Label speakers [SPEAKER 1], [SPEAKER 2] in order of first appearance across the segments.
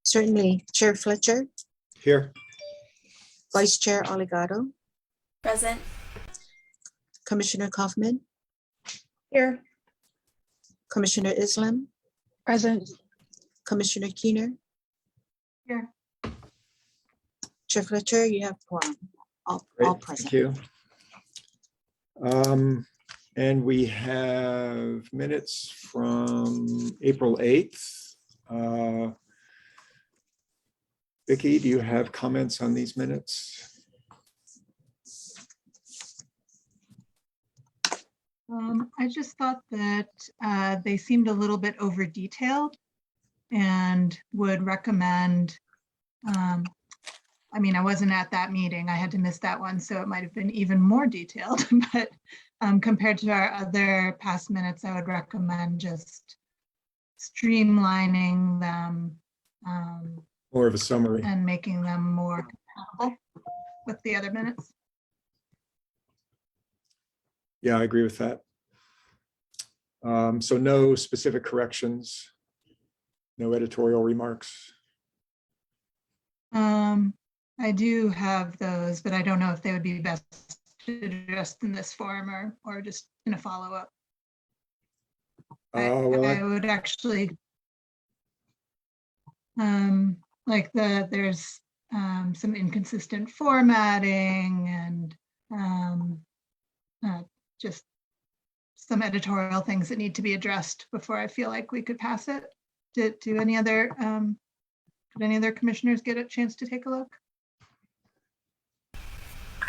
[SPEAKER 1] Certainly. Chair Fletcher,
[SPEAKER 2] Here.
[SPEAKER 1] Vice Chair Oligado,
[SPEAKER 3] Present.
[SPEAKER 1] Commissioner Kaufman,
[SPEAKER 4] Here.
[SPEAKER 1] Commissioner Islam,
[SPEAKER 4] Present.
[SPEAKER 1] Commissioner Keener.
[SPEAKER 4] Here.
[SPEAKER 1] Chair Fletcher, you have quorum. All
[SPEAKER 2] Great,
[SPEAKER 1] present.
[SPEAKER 2] thank you. And we have minutes from April 8th. Vicki, do you have comments on these minutes?
[SPEAKER 4] I just thought that they seemed a little bit over detailed and would recommend, I mean, I wasn't at that meeting. I had to miss that one, so it might have been even more detailed, but compared to our other past minutes, I would recommend just streamlining them
[SPEAKER 2] More of a summary.
[SPEAKER 4] and making them more compatible with the other minutes.
[SPEAKER 2] Yeah, I agree with that. So no specific corrections, no editorial remarks.
[SPEAKER 4] I do have those, but I don't know if they would be best addressed in this form or just in a follow-up. I would actually like there's some inconsistent formatting and just some editorial things that need to be addressed before I feel like we could pass it. Did any other commissioners get a chance to take a look?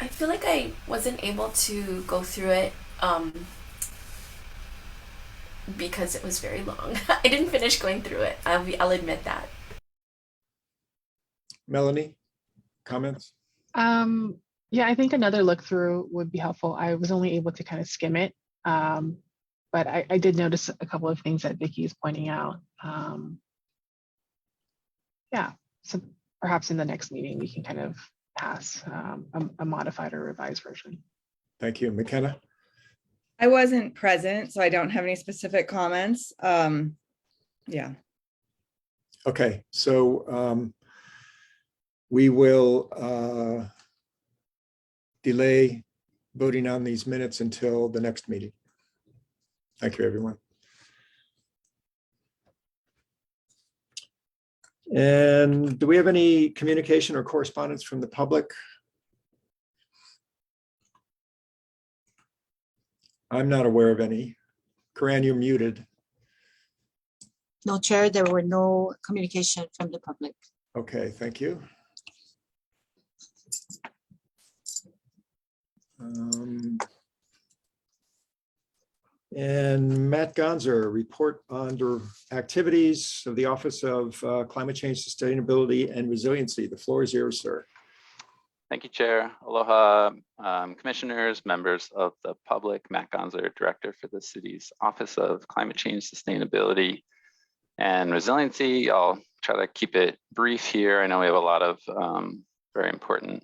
[SPEAKER 3] I feel like I wasn't able to go through it because it was very long. I didn't finish going through it. I'll admit that.
[SPEAKER 2] Melanie, comments?
[SPEAKER 5] Yeah, I think another look through would be helpful. I was only able to kind of skim it, but I did notice a couple of things that Vicki is pointing out. Yeah, so perhaps in the next meeting we can kind of pass a modified or revised version.
[SPEAKER 2] Thank you. McKenna?
[SPEAKER 6] I wasn't present, so I don't have any specific comments. Yeah.
[SPEAKER 2] Okay, so we will delay voting on these minutes until the next meeting. Thank you, everyone. And do we have any communication or correspondence from the public? I'm not aware of any. Corinne, you're muted.
[SPEAKER 1] No, Chair, there were no communication from the public.
[SPEAKER 2] Okay, thank you. And Matt Gonzer, report on activities of the Office of Climate Change, Sustainability and Resiliency. The floor is yours, sir.
[SPEAKER 7] Thank you, Chair. Aloha, commissioners, members of the public. Matt Gonzer, Director for the city's Office of Climate Change, Sustainability and Resiliency. I'll try to keep it brief here. I know we have a lot of very important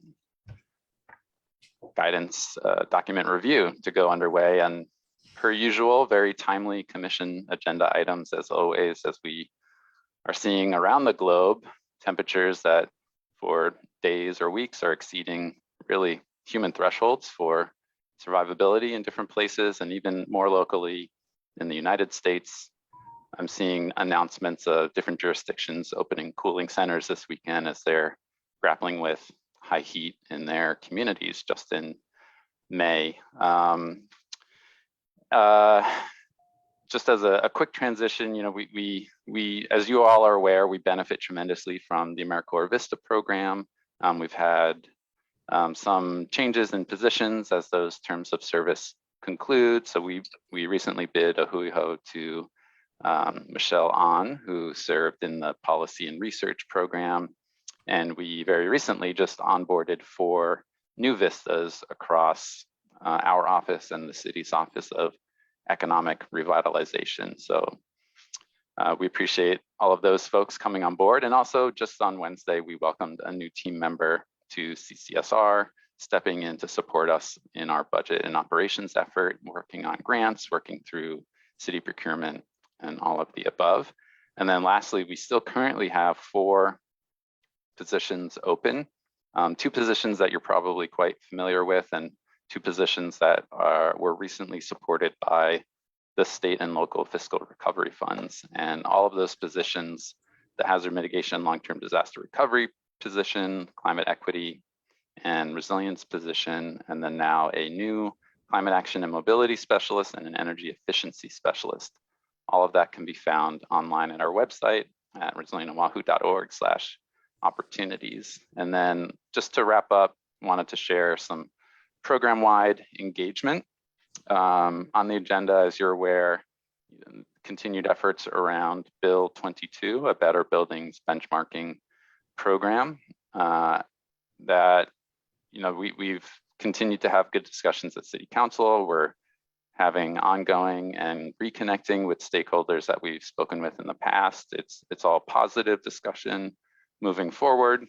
[SPEAKER 7] guidance document review to go underway, and per usual, very timely commission agenda items as always, as we are seeing around the globe temperatures that for days or weeks are exceeding really human thresholds for survivability in different places, and even more locally in the United States. I'm seeing announcements of different jurisdictions opening cooling centers this weekend as they're grappling with high heat in their communities just in May. Just as a quick transition, you know, we, as you all are aware, we benefit tremendously from the AmeriCorps Vista program. We've had some changes in positions as those terms of service conclude. So we recently bid a hui hou to Michelle An, who served in the policy and research program. And we very recently just onboarded 4 new vistas across our office and the city's Office of Economic Revitalization. So we appreciate all of those folks coming on board. And also just on Wednesday, we welcomed a new team member to CCSR, stepping in to support us in our budget and operations effort, working on grants, working through city procurement and all of the above. And then lastly, we still currently have 4 positions open. 2 positions that you're probably quite familiar with, and 2 positions that were recently supported by the state and local fiscal recovery funds. And all of those positions, the hazard mitigation, long-term disaster recovery position, climate equity and resilience position, and then now a new climate action and mobility specialist and an energy efficiency specialist. All of that can be found online at our website at resilientoahu.org/opportunities. And then just to wrap up, wanted to share some program-wide engagement. On the agenda, as you're aware, continued efforts around Bill 22, a Better Buildings Benchmarking Program, that we've continued to have good discussions at City Council. We're having ongoing and reconnecting with stakeholders that we've spoken with in the past. It's all positive discussion moving forward.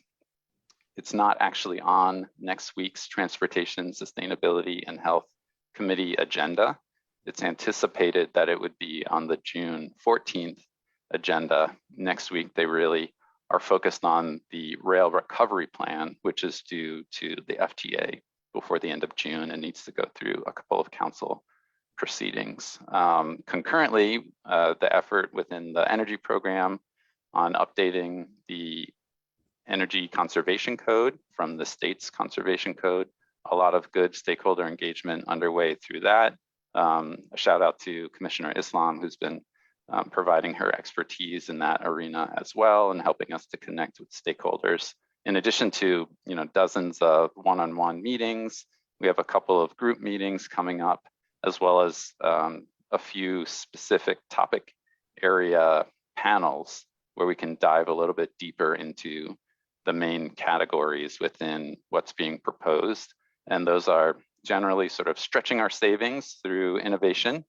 [SPEAKER 7] It's not actually on next week's Transportation, Sustainability, and Health Committee agenda. It's anticipated that it would be on the June 14th agenda. Next week, they really are focused on the rail recovery plan, which is due to the FTA before the end of June and needs to go through a couple of council proceedings. Concurrently, the effort within the energy program on updating the energy conservation code from the state's conservation code, a lot of good stakeholder engagement underway through that. A shout out to Commissioner Islam, who's been providing her expertise in that arena as well and helping us to connect with stakeholders. In addition to dozens of one-on-one meetings, we have a couple of group meetings coming up, as well as a few specific topic area panels where we can dive a little bit deeper into the main categories within what's being proposed. And those are generally sort of stretching our savings through innovation,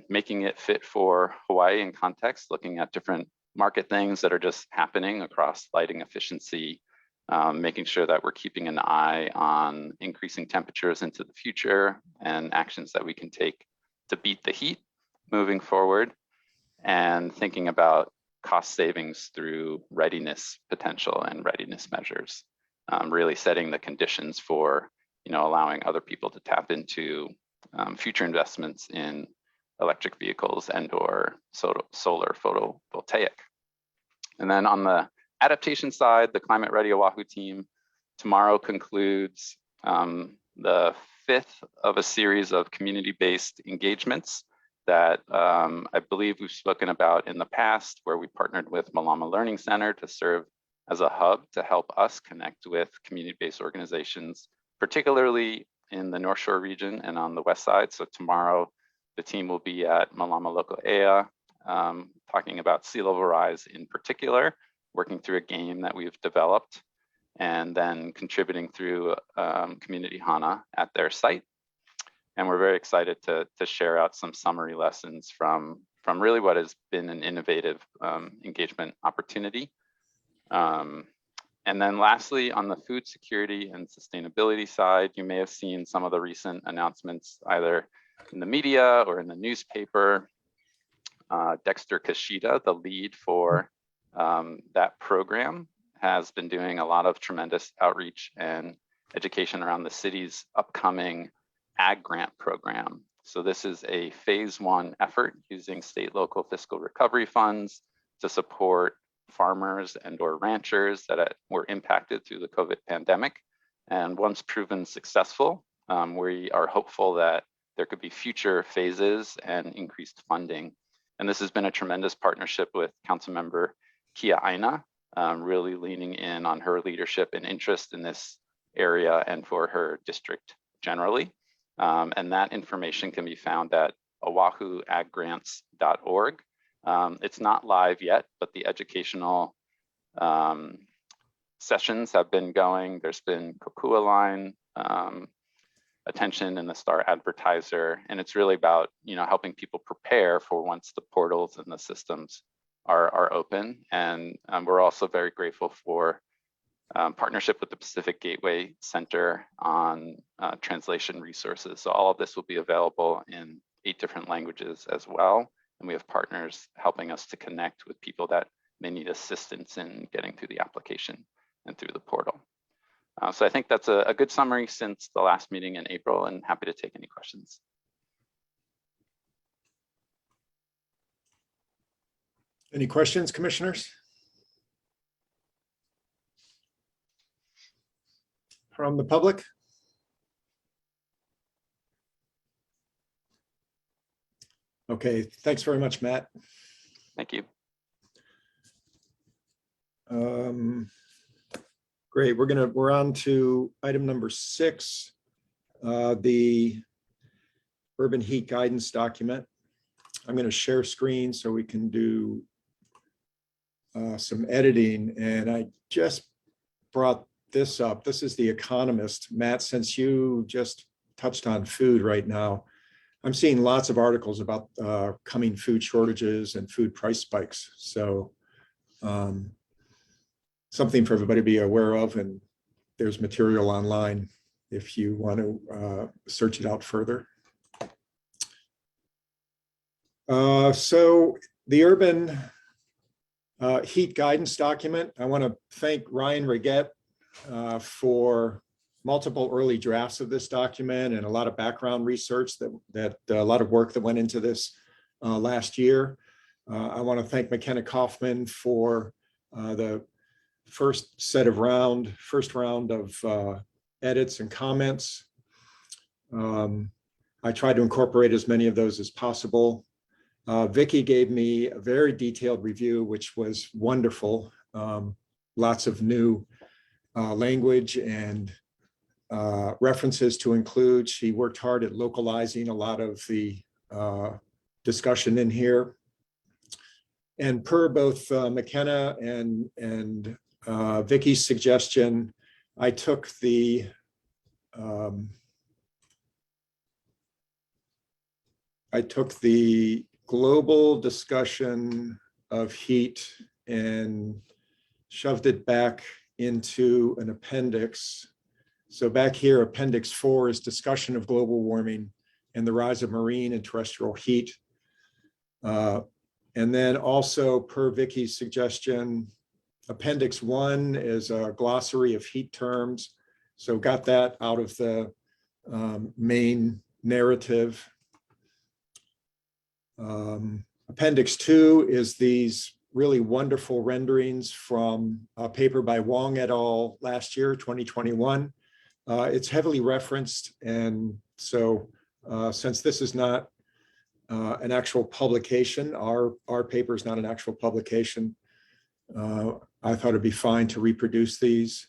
[SPEAKER 7] making it fit for Hawaii in context, looking at different market things that are just happening across lighting efficiency, making sure that we're keeping an eye on increasing temperatures into the future and actions that we can take to beat the heat moving forward, and thinking about cost savings through readiness potential and readiness measures, really setting the conditions for allowing other people to tap into future investments in electric vehicles and or solar photovoltaic. And then on the adaptation side, the Climate Ready Oahu team tomorrow concludes the 5th of a series of community-based engagements that I believe we've spoken about in the past, where we partnered with Malama Learning Center to serve as a hub to help us connect with community-based organizations, particularly in the North Shore region and on the west side. So tomorrow, the team will be at Malama Loko Ea, talking about sea level rise in particular, working through a game that we've developed, and then contributing through Community Hana at their site. And we're very excited to share out some summary lessons from really what has been an innovative engagement opportunity. And then lastly, on the food security and sustainability side, you may have seen some of the recent announcements either in the media or in the newspaper. Dexter Kashida, the lead for that program, has been doing a lot of tremendous outreach and education around the city's upcoming Ag Grant program. So this is a phase 1 effort using state local fiscal recovery funds to support farmers and or ranchers that were impacted through the COVID pandemic. And once proven successful, we are hopeful that there could be future phases and increased funding. And this has been a tremendous partnership with Councilmember Kia Aina, really leaning in on her leadership and interest in this area and for her district generally. And that information can be found at oahuaggrants.org. It's not live yet, but the educational sessions have been going. There's been Kokua line attention in the Star Advertiser, and it's really about helping people prepare for once the portals and the systems are open. And we're also very grateful for partnership with the Pacific Gateway Center on translation resources. So all of this will be available in 8 different languages as well. And we have partners helping us to connect with people that may need assistance in getting through the application and through the portal. So I think that's a good summary since the last meeting in April, and happy to take any questions.
[SPEAKER 2] Any questions, commissioners? From the public? Okay, thanks very much, Matt.
[SPEAKER 7] Thank you.
[SPEAKER 2] Great, we're on to item number 6, the urban heat guidance document. I'm going to share screen so we can do some editing, and I just brought this up. This is The Economist. Matt, since you just touched on food right now, I'm seeing lots of articles about coming food shortages and food price spikes. So something for everybody to be aware of, and there's material online if you want to search it out further. So the urban heat guidance document, I want to thank Ryan Reget for multiple early drafts of this document and a lot of background research that a lot of work that went into this last year. I want to thank McKenna Kaufman for the first round of edits and comments. I tried to incorporate as many of those as possible. Vicki gave me a very detailed review, which was wonderful. Lots of new language and references to include. She worked hard at localizing a lot of the discussion in here. And per both McKenna and Vicki's suggestion, I took the global discussion of heat and shoved it back into an appendix. So back here, Appendix 4 is discussion of global warming and the rise of marine and terrestrial heat. And then also per Vicki's suggestion, Appendix 1 is a glossary of heat terms. So got that out of the main narrative. Appendix 2 is these really wonderful renderings from a paper by Wong et al. Last year, 2021. It's heavily referenced, and so since this is not an actual publication, our paper is not an actual publication, I thought it'd be fine to reproduce these.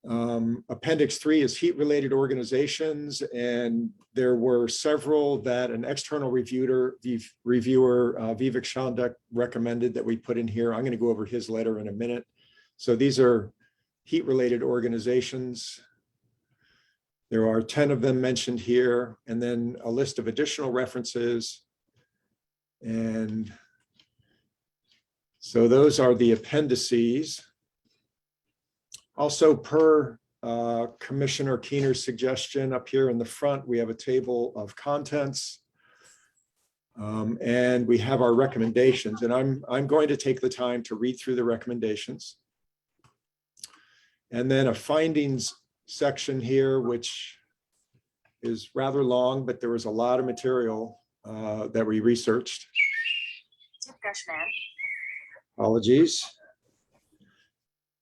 [SPEAKER 2] Appendix 3 is heat-related organizations, and there were several that an external reviewer, Vivek Shandak, recommended that we put in here. I'm going to go over his letter in a minute. So these are heat-related organizations. There are 10 of them mentioned here, and then a list of additional references. And so those are the appendices. Also, per Commissioner Keener's suggestion, up here in the front, we have a table of contents. And we have our recommendations, and I'm going to take the time to read through the recommendations. And then a findings section here, which is rather long, but there was a lot of material that we researched. Apologies.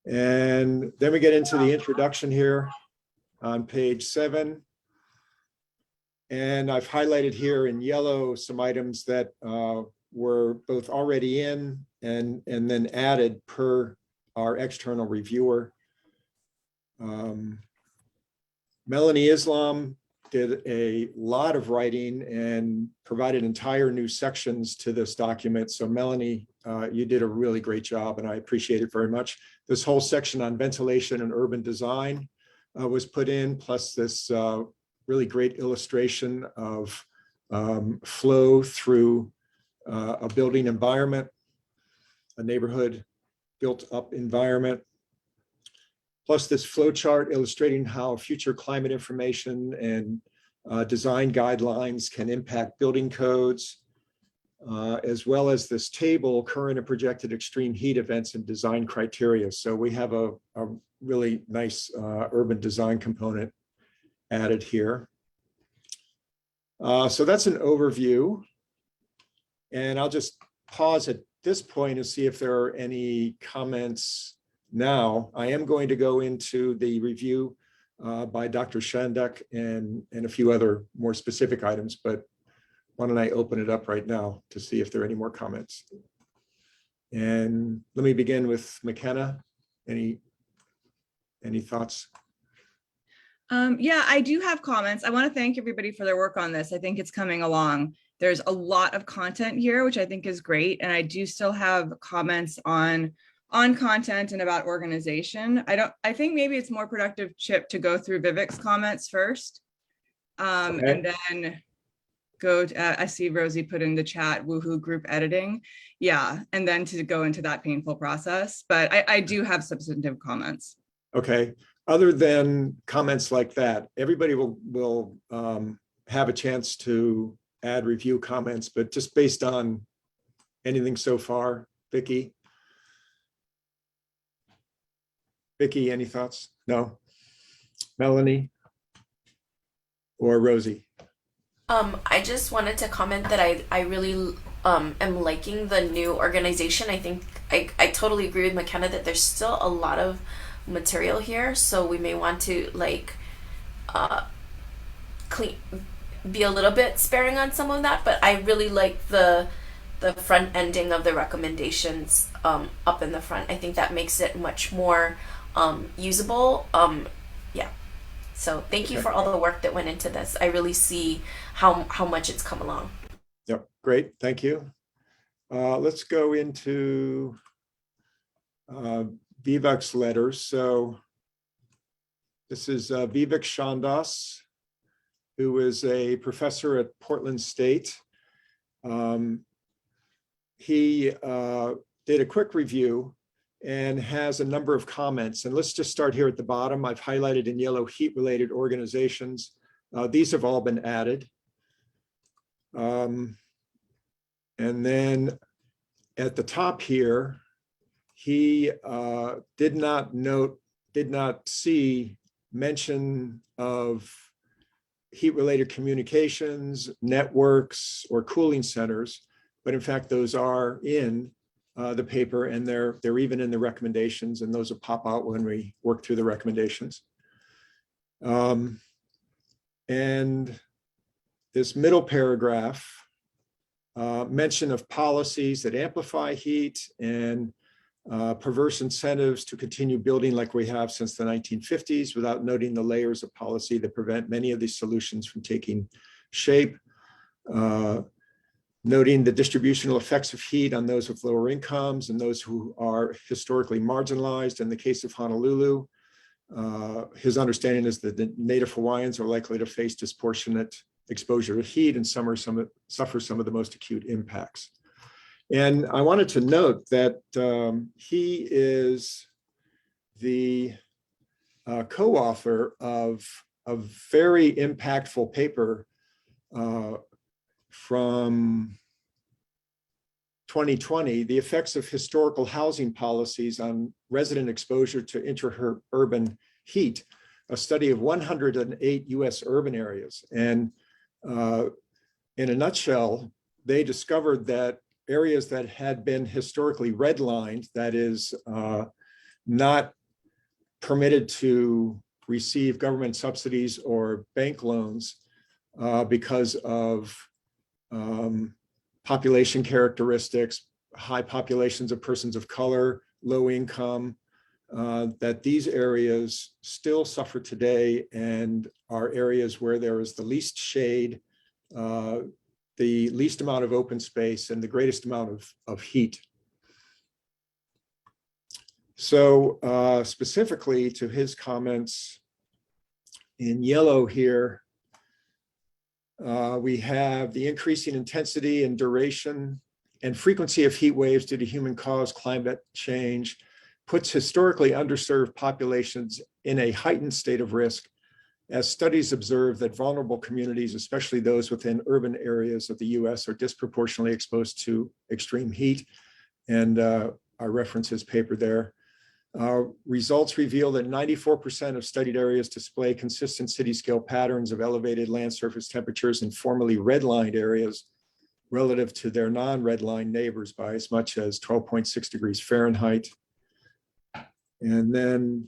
[SPEAKER 2] And then we get into the introduction here on page 7. And I've highlighted here in yellow some items that were both already in and then added per our external reviewer. Melanie Islam did a lot of writing and provided entire new sections to this document. So Melanie, you did a really great job, and I appreciate it very much. This whole section on ventilation and urban design was put in, plus this really great illustration of flow through a building environment, a neighborhood built up environment. Plus this flow chart illustrating how future climate information and design guidelines can impact building codes. as well as this table, current and projected extreme heat events and design criteria. So we have a really nice urban design component added here. So that's an overview. And I'll just pause at this point and see if there are any comments now. I am going to go into the review by Dr. Shandek and a few other more specific items, but why don't I open it up right now to see if there are any more comments. And let me begin with McKenna. Any thoughts?
[SPEAKER 6] Yeah, I do have comments. I want to thank everybody for their work on this. I think it's coming along. There's a lot of content here, which I think is great. And I do still have comments on content and about organization. I think maybe it's more productive, Chip, to go through Vivek's comments first.
[SPEAKER 2] Okay.
[SPEAKER 6] And then go to, I see Rosie put in the chat, woohoo group editing. Yeah, and then to go into that painful process. But I do have substantive comments.
[SPEAKER 2] Okay. Other than comments like that, everybody will have a chance to add review comments, but just based on anything so far, Vicky, any thoughts? No? Melanie or Rosie?
[SPEAKER 3] I just wanted to comment that I really am liking the new organization. I think I totally agree with McKenna that there's still a lot of material here, so we may want to be a little bit sparing on some of that, but I really like the front ending of the recommendations up in the front. I think that makes it much more usable. Yeah. So thank you for all the work that went into this. I really see how much it's come along.
[SPEAKER 2] Yep, great, thank you. Let's go into Vivek's letters. So this is Vivek Chandas, who is a professor at Portland State. He did a quick review and has a number of comments. And let's just start here at the bottom. I've highlighted in yellow heat-related organizations. These have all been added. And then at the top here, he did not see mention of heat-related communications, networks, or cooling centers, but in fact, those are in the paper, and they're even in the recommendations, and those will pop out when we work through the recommendations. And this middle paragraph, mention of policies that amplify heat and perverse incentives to continue building like we have since the 1950s without noting the layers of policy that prevent many of these solutions from taking shape. Noting the distributional effects of heat on those with lower incomes and those who are historically marginalized. In the case of Honolulu, his understanding is that the Native Hawaiians are likely to face disproportionate exposure to heat and suffer some of the most acute impacts. And I wanted to note that he is the co-author of a very impactful paper from 2020, the effects of historical housing policies on resident exposure to interurban heat, a study of 108 US urban areas. And in a nutshell, they discovered that areas that had been historically redlined, that is not permitted to receive government subsidies or bank loans because of population characteristics, high populations of persons of color, low income, that these areas still suffer today and are areas where there is the least shade, the least amount of open space, and the greatest amount of heat. So specifically to his comments in yellow here, we have the increasing intensity and duration and frequency of heat waves due to human-caused climate change puts historically underserved populations in a heightened state of risk as studies observe that vulnerable communities, especially those within urban areas of the US, are disproportionately exposed to extreme heat. And I reference his paper there. Results reveal that 94% of studied areas display consistent city scale patterns of elevated land surface temperatures in formerly redlined areas relative to their non-redlined neighbors by as much as 12.6 degrees Fahrenheit. And then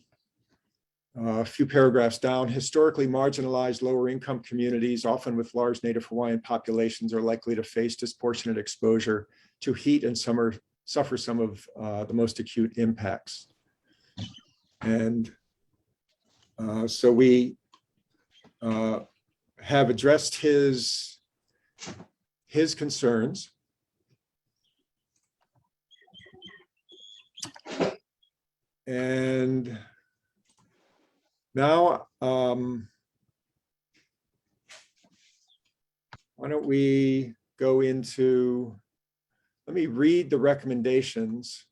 [SPEAKER 2] a few paragraphs down, historically marginalized lower income communities, often with large Native Hawaiian populations, are likely to face disproportionate exposure to heat and suffer some of the most acute impacts. And so we have addressed his concerns. And now, why don't we go into, let me read the recommendations,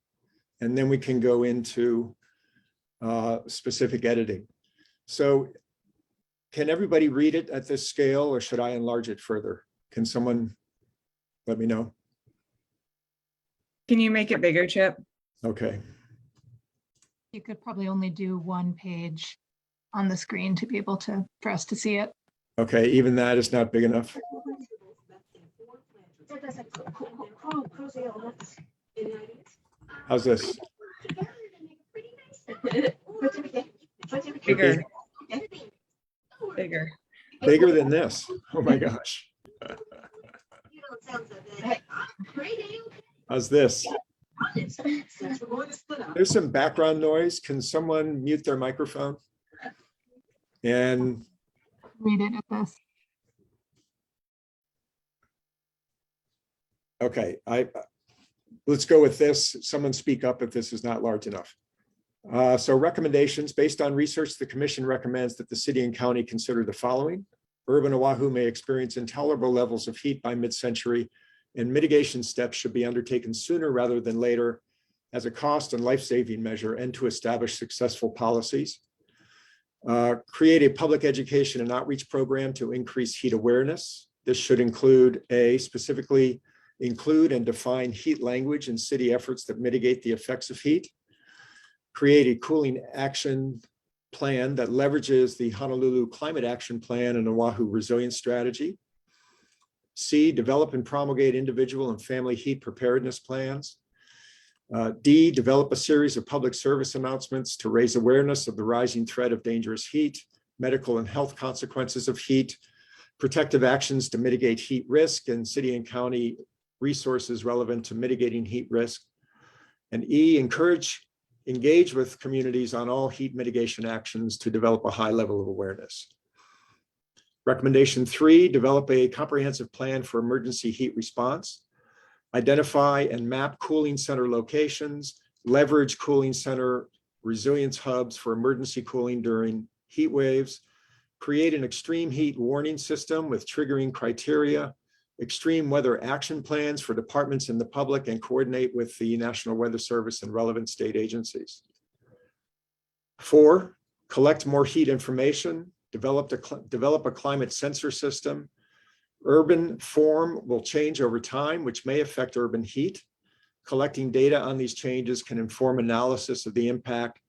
[SPEAKER 2] and then we can go into specific editing. So can everybody read it at this scale, or should I enlarge it further? Can someone let me know?
[SPEAKER 6] Can you make it bigger, Chip?
[SPEAKER 2] Okay.
[SPEAKER 4] You could probably only do one page on the screen to be able to, for us to see it.
[SPEAKER 2] Okay, even that is not big enough. How's this?
[SPEAKER 6] Bigger. Bigger.
[SPEAKER 2] Bigger than this. Oh my gosh. How's this? There's some background noise. Can someone mute their microphone? And
[SPEAKER 4] Read it at this.
[SPEAKER 2] okay, let's go with this. Someone speak up if this is not large enough. So recommendations based on research, the commission recommends that the city and county consider the following. Urban Oahu may experience intolerable levels of heat by mid-century, and mitigation steps should be undertaken sooner rather than later as a cost and life-saving measure, and to establish successful policies. Create a public education and outreach program to increase heat awareness. This should include specifically include and define heat language in city efforts that mitigate the effects of heat. Create a cooling action plan that leverages the Honolulu Climate Action Plan and Oahu Resilience Strategy. C, develop and promulgate individual and family heat preparedness plans. D, develop a series of public service announcements to raise awareness of the rising threat of dangerous heat, medical and health consequences of heat, protective actions to mitigate heat risk, and city and county resources relevant to mitigating heat risk. And E, engage with communities on all heat mitigation actions to develop a high level of awareness. Recommendation 3, develop a comprehensive plan for emergency heat response. Identify and map cooling center locations, leverage cooling center resilience hubs for emergency cooling during heat waves, create an extreme heat warning system with triggering criteria, extreme weather action plans for departments and the public, and coordinate with the National Weather Service and relevant state agencies. 4, collect more heat information, develop a climate sensor system. Urban form will change over time, which may affect urban heat. Collecting data on these changes can inform analysis of the impact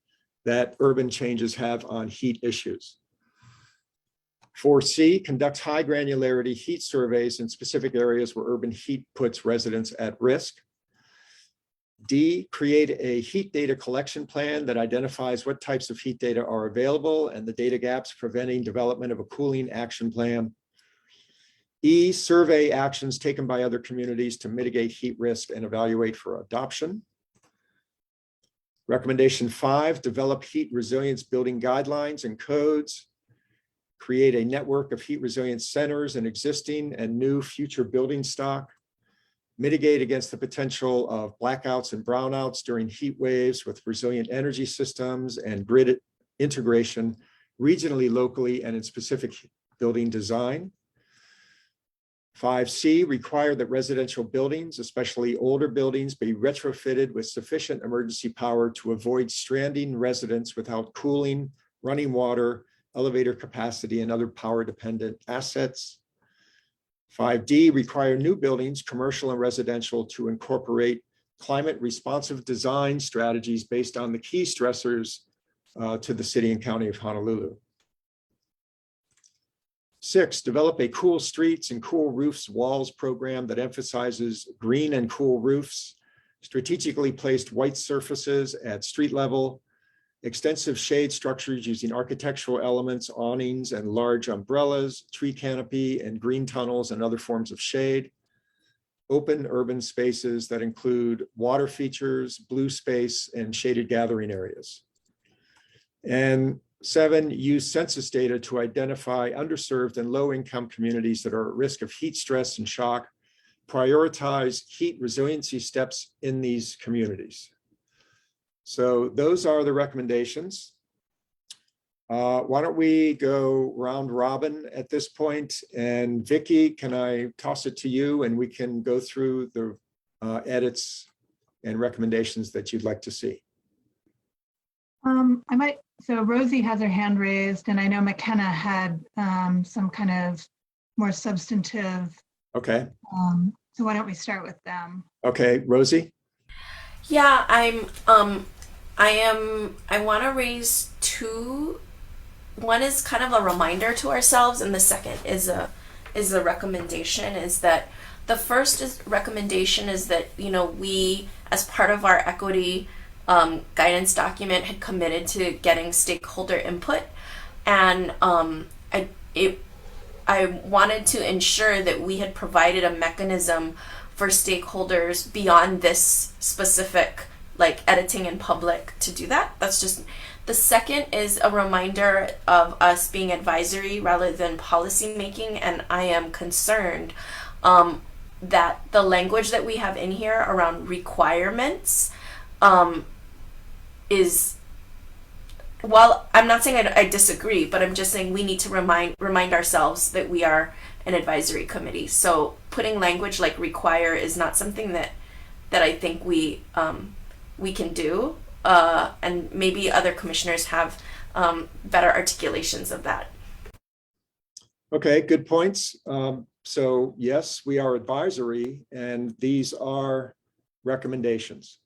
[SPEAKER 2] that urban changes have on heat issues. 4C, conduct high granularity heat surveys in specific areas where urban heat puts residents at risk. D, create a heat data collection plan that identifies what types of heat data are available and the data gaps preventing development of a cooling action plan. E, survey actions taken by other communities to mitigate heat risk and evaluate for adoption. Recommendation 5, develop heat resilience building guidelines and codes. Create a network of heat resilience centers in existing and new future building stock. Mitigate against the potential of blackouts and brownouts during heat waves with resilient energy systems and grid integration regionally, locally, and in specific building design. 5C, require that residential buildings, especially older buildings, be retrofitted with sufficient emergency power to avoid stranding residents without cooling, running water, elevator capacity, and other power-dependent assets. 5D, require new buildings, commercial and residential, to incorporate climate-responsive design strategies based on the key stressors to the city and county of Honolulu. 6, develop a cool streets and cool roofs walls program that emphasizes green and cool roofs, strategically placed white surfaces at street level, extensive shade structures using architectural elements, awnings and large umbrellas, tree canopy and green tunnels and other forms of shade, open urban spaces that include water features, blue space, and shaded gathering areas. And 7, use census data to identify underserved and low-income communities that are at risk of heat stress and shock. Prioritize heat resiliency steps in these communities. So those are the recommendations. Why don't we go round robin at this point? And Vicky, can I toss it to you and we can go through the edits and recommendations that you'd like to see?
[SPEAKER 4] So Rosie has her hand raised, and I know McKenna had some kind of more substantive.
[SPEAKER 2] Okay.
[SPEAKER 4] So why don't we start with them?
[SPEAKER 2] Okay, Rosie?
[SPEAKER 3] Yeah, I want to raise two. One is kind of a reminder to ourselves, and the second is a recommendation. Is that the first recommendation is that, you know, we, as part of our equity guidance document, had committed to getting stakeholder input, and I wanted to ensure that we had provided a mechanism for stakeholders beyond this specific, like, editing in public to do that. That's just the second is a reminder of us being advisory rather than policy making, and I am concerned that the language that we have in here around requirements is, well, I'm not saying I disagree, but I'm just saying we need to remind ourselves that we are an advisory committee. So putting language like require is not something that I think we can do, and maybe other commissioners have better articulations of that.
[SPEAKER 2] Okay, good points. So yes, we are advisory, and these are recommendations.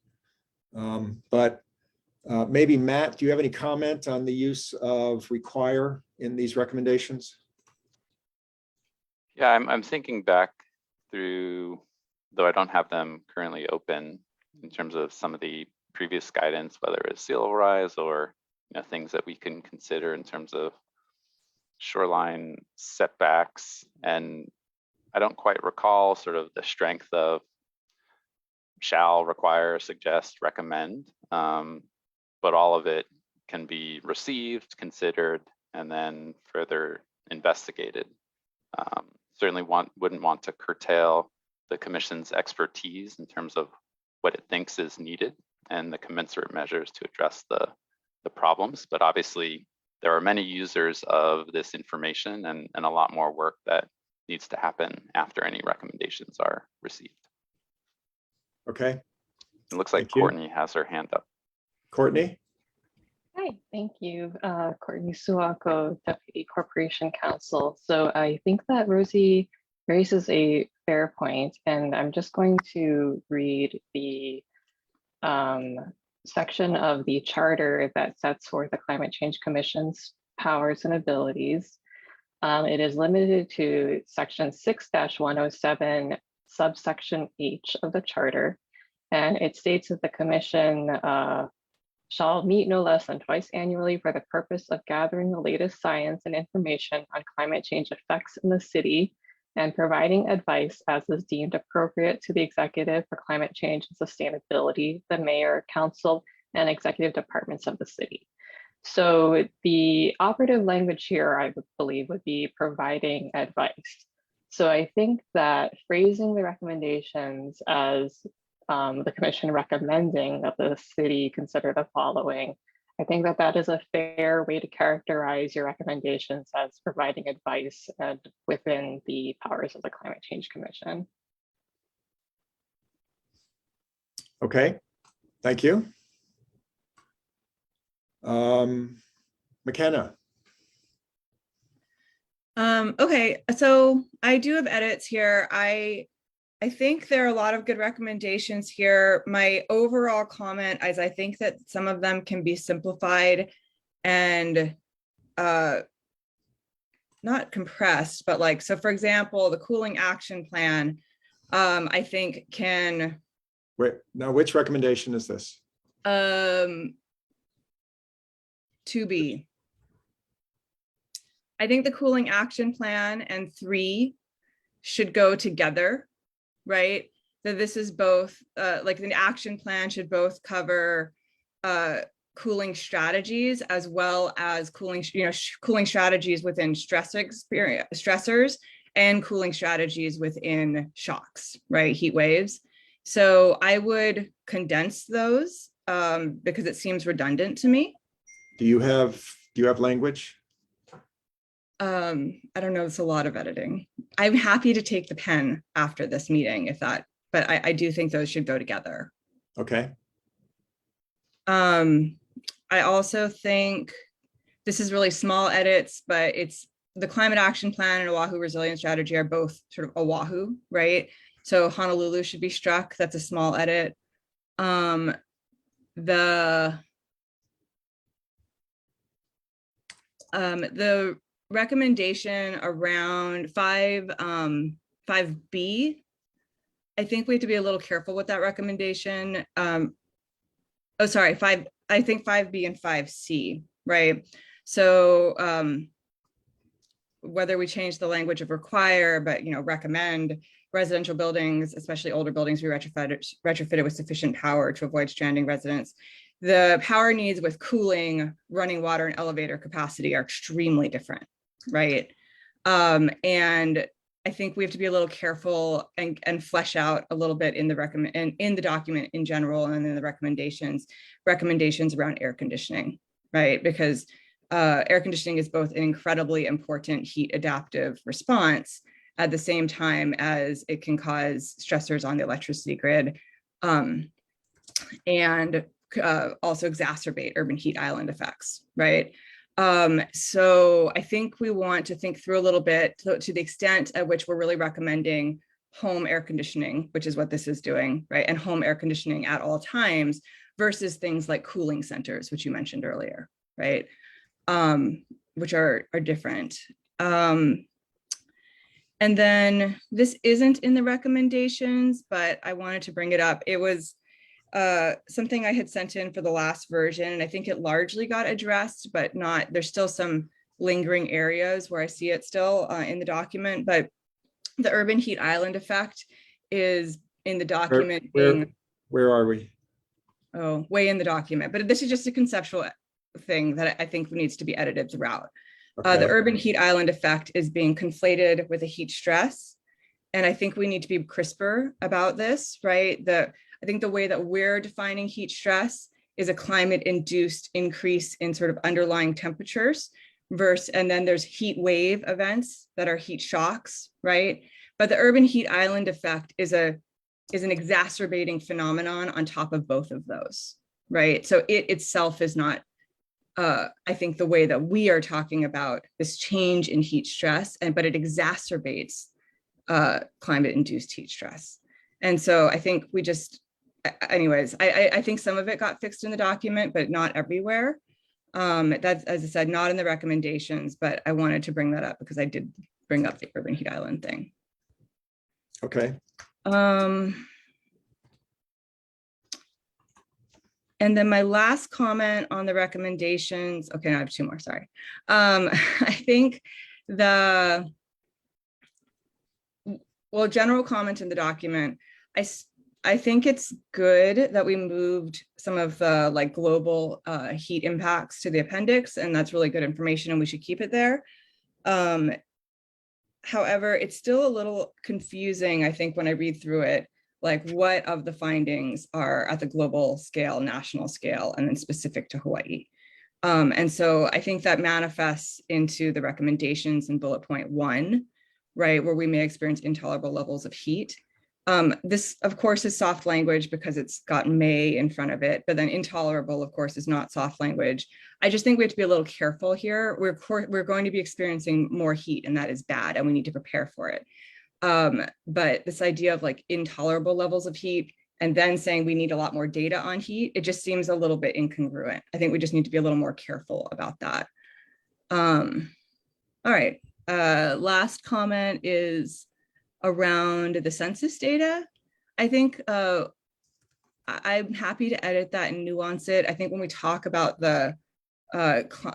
[SPEAKER 2] But maybe Matt, do you have any comment on the use of require in these recommendations?
[SPEAKER 7] Yeah, I'm thinking back through, though I don't have them currently open, in terms of some of the previous guidance, whether it's sea level rise or, you know, things that we can consider in terms of shoreline setbacks. And I don't quite recall sort of the strength of shall, require, suggest, recommend, but all of it can be received, considered, and then further investigated. Certainly wouldn't want to curtail the commission's expertise in terms of what it thinks is needed and the commensurate measures to address the problems. But obviously, there are many users of this information and a lot more work that needs to happen after any recommendations are received.
[SPEAKER 2] Okay.
[SPEAKER 7] It looks like
[SPEAKER 2] Thank you.
[SPEAKER 7] Courtney has her hand up.
[SPEAKER 2] Courtney?
[SPEAKER 8] Hi, thank you. Courtney Suako, Deputy Corporation Counsel. So I think that Rosie raises a fair point, and I'm just going to read the section of the charter that sets forth the Climate Change Commission's powers and abilities. It is limited to section 6-107, subsection H of the charter. And it states that the commission shall meet no less than twice annually for the purpose of gathering the latest science and information on climate change effects in the city and providing advice as is deemed appropriate to the executive for climate change and sustainability, the mayor, council, and executive departments of the city. So the operative language here, I would believe, would be providing advice. So I think that phrasing the recommendations as the commission recommending that the city consider the following, I think that that is a fair way to characterize your recommendations as providing advice and within the powers of the Climate Change Commission.
[SPEAKER 2] Okay, thank you. McKenna?
[SPEAKER 6] Okay, so I do have edits here. I think there are a lot of good recommendations here. My overall comment is I think that some of them can be simplified and not compressed, but like, so for example, the cooling action plan, I think can,
[SPEAKER 2] Wait, now which recommendation is this?
[SPEAKER 6] 2B. I think the cooling action plan and 3 should go together, right? That this is both, like the action plan should both cover cooling strategies as well as cooling, cooling strategies within stressors and cooling strategies within shocks, right? Heat waves. So I would condense those because it seems redundant to me.
[SPEAKER 2] Do you have language?
[SPEAKER 6] I don't know, it's a lot of editing. I'm happy to take the pen after this meeting if that, but I do think those should go together.
[SPEAKER 2] Okay.
[SPEAKER 6] I also think this is really small edits, but it's the climate action plan and Oahu resilience strategy are both sort of Oahu, right? So Honolulu should be struck. That's a small edit. The recommendation around 5B, I think we have to be a little careful with that recommendation. I think 5B and 5C, right? So whether we change the language of require, but recommend residential buildings, especially older buildings, be retrofitted with sufficient power to avoid stranding residents. The power needs with cooling, running water, and elevator capacity are extremely different, right? And I think we have to be a little careful and flesh out a little bit in the document in general and in the recommendations around air conditioning, right? Because air conditioning is both an incredibly important heat adaptive response at the same time as it can cause stressors on the electricity grid and also exacerbate urban heat island effects, right? So I think we want to think through a little bit to the extent at which we're really recommending home air conditioning, which is what this is doing, right? And home air conditioning at all times versus things like cooling centers, which you mentioned earlier, right? Which are different. And then this isn't in the recommendations, but I wanted to bring it up. It was something I had sent in for the last version, and I think it largely got addressed, but not, there's still some lingering areas where I see it still in the document, but the urban heat island effect is in the document.
[SPEAKER 2] Where are we?
[SPEAKER 6] Oh, way in the document, but this is just a conceptual thing that I think needs to be edited throughout.
[SPEAKER 2] Okay.
[SPEAKER 6] The urban heat island effect is being conflated with a heat stress. And I think we need to be crisper about this, right? I think the way that we're defining heat stress is a climate induced increase in sort of underlying temperatures and then there's heat wave events that are heat shocks, right? But the urban heat island effect is an exacerbating phenomenon on top of both of those, right? So it itself is not, I think, the way that we are talking about this change in heat stress, but it exacerbates climate induced heat stress. And so I think we just, anyways, I think some of it got fixed in the document, but not everywhere. That's, as I said, not in the recommendations, but I wanted to bring that up because I did bring up the urban heat island thing.
[SPEAKER 2] Okay.
[SPEAKER 6] And then my last comment on the recommendations, okay, no, I have 2 more, sorry. I think general comment in the document, I think it's good that we moved some of the like global heat impacts to the appendix, and that's really good information and we should keep it there. However, it's still a little confusing, I think, when I read through it, like what of the findings are at the global scale, national scale, and then specific to Hawaii. And so I think that manifests into the recommendations in bullet point 1, right, where we may experience intolerable levels of heat. This, of course, is soft language because it's got may in front of it, but then intolerable, of course, is not soft language. I just think we have to be a little careful here. We're going to be experiencing more heat, and that is bad, and we need to prepare for it. But this idea of like intolerable levels of heat and then saying we need a lot more data on heat, it just seems a little bit incongruent. I think we just need to be a little more careful about that. All right, last comment is around the census data. I think I'm happy to edit that and nuance it. I think when we talk about the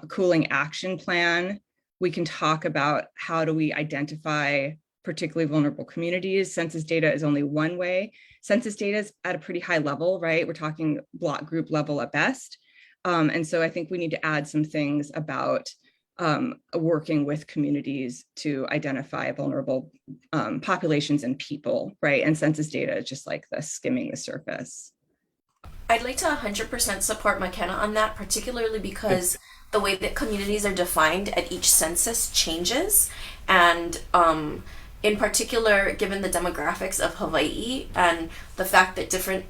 [SPEAKER 6] cooling action plan, we can talk about how do we identify particularly vulnerable communities. Census data is only one way. Census data is at a pretty high level, right? We're talking block group level at best. And so I think we need to add some things about working with communities to identify vulnerable populations and people, right? And census data is just like the skimming the surface.
[SPEAKER 3] I'd like to 100% support McKenna on that, particularly because the way that communities are defined at each census changes. And in particular, given the demographics of Hawaii and the fact that different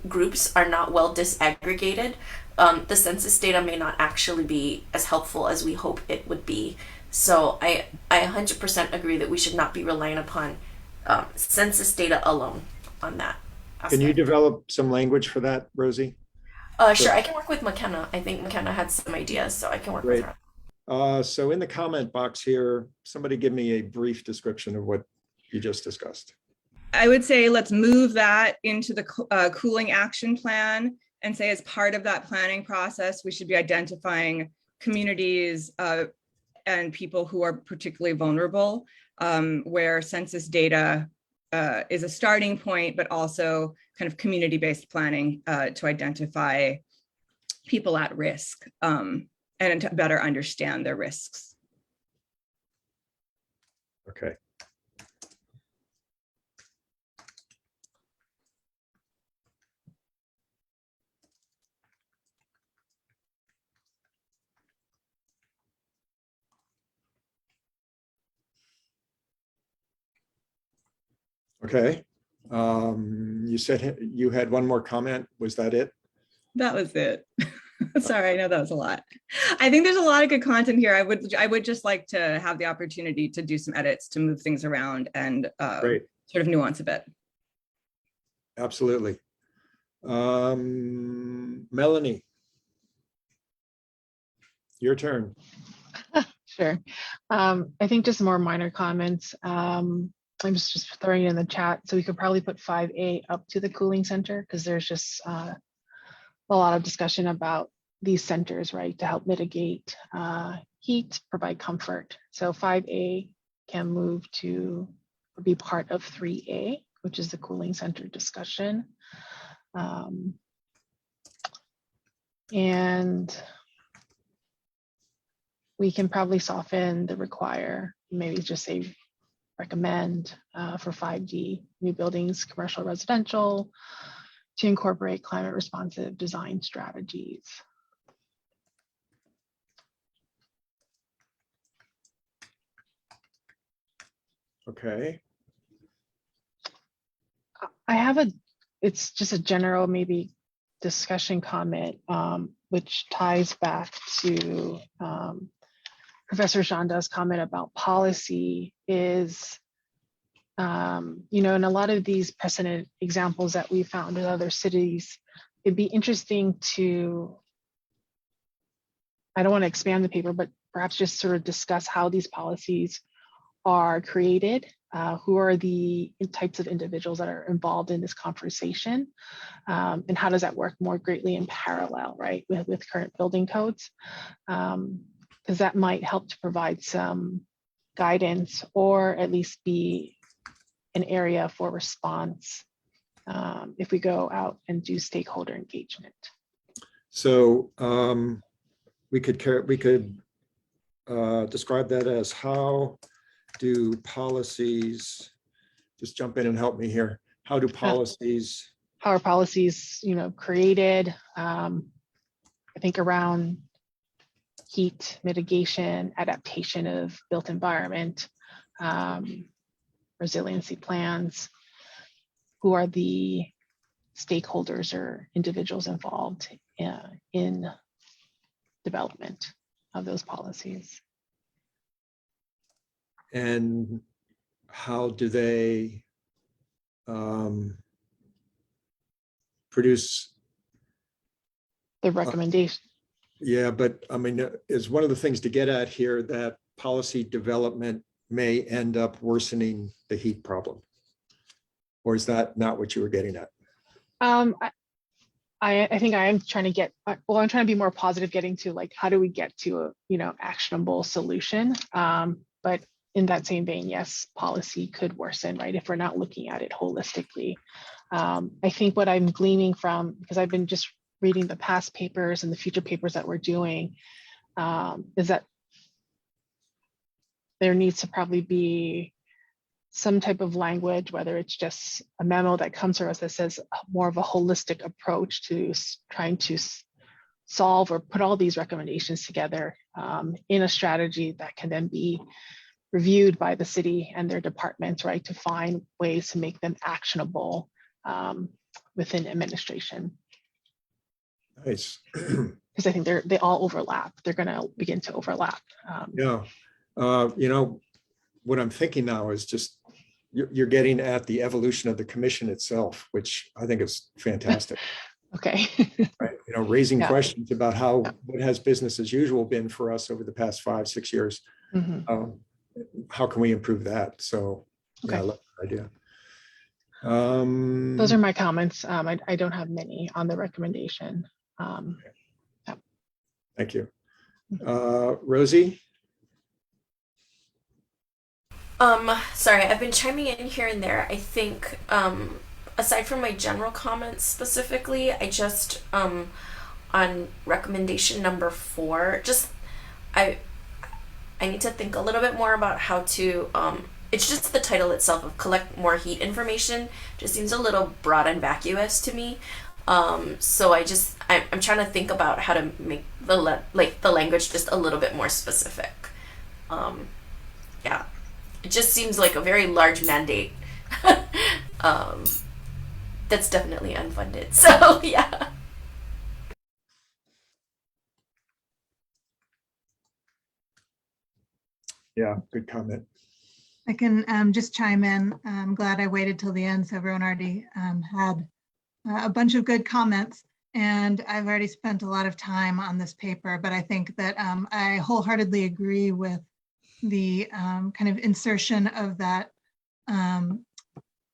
[SPEAKER 3] groups are not well disaggregated, the census data may not actually be as helpful as we hope it would be. So I 100% agree that we should not be relying upon census data alone on that aspect.
[SPEAKER 2] Can you develop some language for that, Rosie?
[SPEAKER 3] Sure, I can work with McKenna. I think McKenna had some ideas, so I can work
[SPEAKER 2] Great.
[SPEAKER 3] with her.
[SPEAKER 2] So in the comment box here, somebody give me a brief description of what you just discussed.
[SPEAKER 6] I would say let's move that into the cooling action plan and say as part of that planning process, we should be identifying communities and people who are particularly vulnerable, where census data is a starting point, but also kind of community-based planning to identify people at risk and to better understand their risks.
[SPEAKER 2] Okay. Okay. You said you had one more comment. Was that it?
[SPEAKER 6] That was it. Sorry, I know that was a lot. I think there's a lot of good content here. I would just like to have the opportunity to do some edits to move things around and
[SPEAKER 2] Great.
[SPEAKER 6] sort of nuance a bit.
[SPEAKER 2] Absolutely. Melanie, your turn.
[SPEAKER 5] Sure. I think just more minor comments. I'm just throwing it in the chat. So we could probably put 5A up to the cooling center because there's just a lot of discussion about these centers, right, to help mitigate heat, provide comfort. So 5A can move to or be part of 3A, which is the cooling center discussion. And we can probably soften the require, maybe just say recommend for 5D, new buildings, commercial, residential, to incorporate climate responsive design strategies.
[SPEAKER 2] Okay.
[SPEAKER 5] I have it's just a general maybe discussion comment, which ties back to Professor Shanda's comment about policy is, you know, in a lot of these precedent examples that we found in other cities, it'd be interesting to, I don't want to expand the paper, but perhaps just sort of discuss how these policies are created, who are the types of individuals that are involved in this conversation, and how does that work more greatly in parallel, right, with current building codes, because that might help to provide some guidance or at least be an area for response if we go out and do stakeholder engagement.
[SPEAKER 2] So we could describe that as how do policies, just jump in and help me here. How do policies?
[SPEAKER 5] How are policies, you know, created? I think around heat mitigation, adaptation of built environment, resiliency plans. who are the stakeholders or individuals involved in development of those policies.
[SPEAKER 2] And how do they produce?
[SPEAKER 5] The recommendation.
[SPEAKER 2] Yeah, but I mean, is one of the things to get at here that policy development may end up worsening the heat problem? Or is that not what you were getting at?
[SPEAKER 5] I think I am trying to get, well, I'm trying to be more positive, getting to like, how do we get to a, actionable solution? But in that same vein, yes, policy could worsen, right? If we're not looking at it holistically. I think what I'm gleaning from, because I've been just reading the past papers and the future papers that we're doing, is that there needs to probably be some type of language, whether it's just a memo that comes to us that says more of a holistic approach to trying to solve or put all these recommendations together in a strategy that can then be reviewed by the city and their departments, right, to find ways to make them actionable within administration.
[SPEAKER 2] Nice.
[SPEAKER 5] Because I think they all overlap. They're going to begin to overlap.
[SPEAKER 2] Yeah. What I'm thinking now is just you're getting at the evolution of the commission itself, which I think is fantastic.
[SPEAKER 5] Okay.
[SPEAKER 2] Right. Raising
[SPEAKER 5] Yeah.
[SPEAKER 2] questions about what has business as usual been for us over the past 5-6 years.
[SPEAKER 5] Mm-hmm.
[SPEAKER 2] How can we improve that? So
[SPEAKER 5] Okay.
[SPEAKER 2] yeah, I love that idea.
[SPEAKER 5] Those are my comments. I don't have many on the recommendation.
[SPEAKER 2] Thank you. Rosie?
[SPEAKER 3] Sorry, I've been chiming in here and there. I think, aside from my general comments specifically, I just, on recommendation number 4, I need to think a little bit more about how to, it's just the title itself of collect more heat information just seems a little broad and vacuous to me. So I'm trying to think about how to make the language just a little bit more specific. Yeah. It just seems like a very large mandate. That's definitely unfunded. So yeah.
[SPEAKER 2] Yeah, good comment.
[SPEAKER 4] I can just chime in. I'm glad I waited till the end, so everyone already had a bunch of good comments. And I've already spent a lot of time on this paper, but I think that I wholeheartedly agree with the kind of insertion of that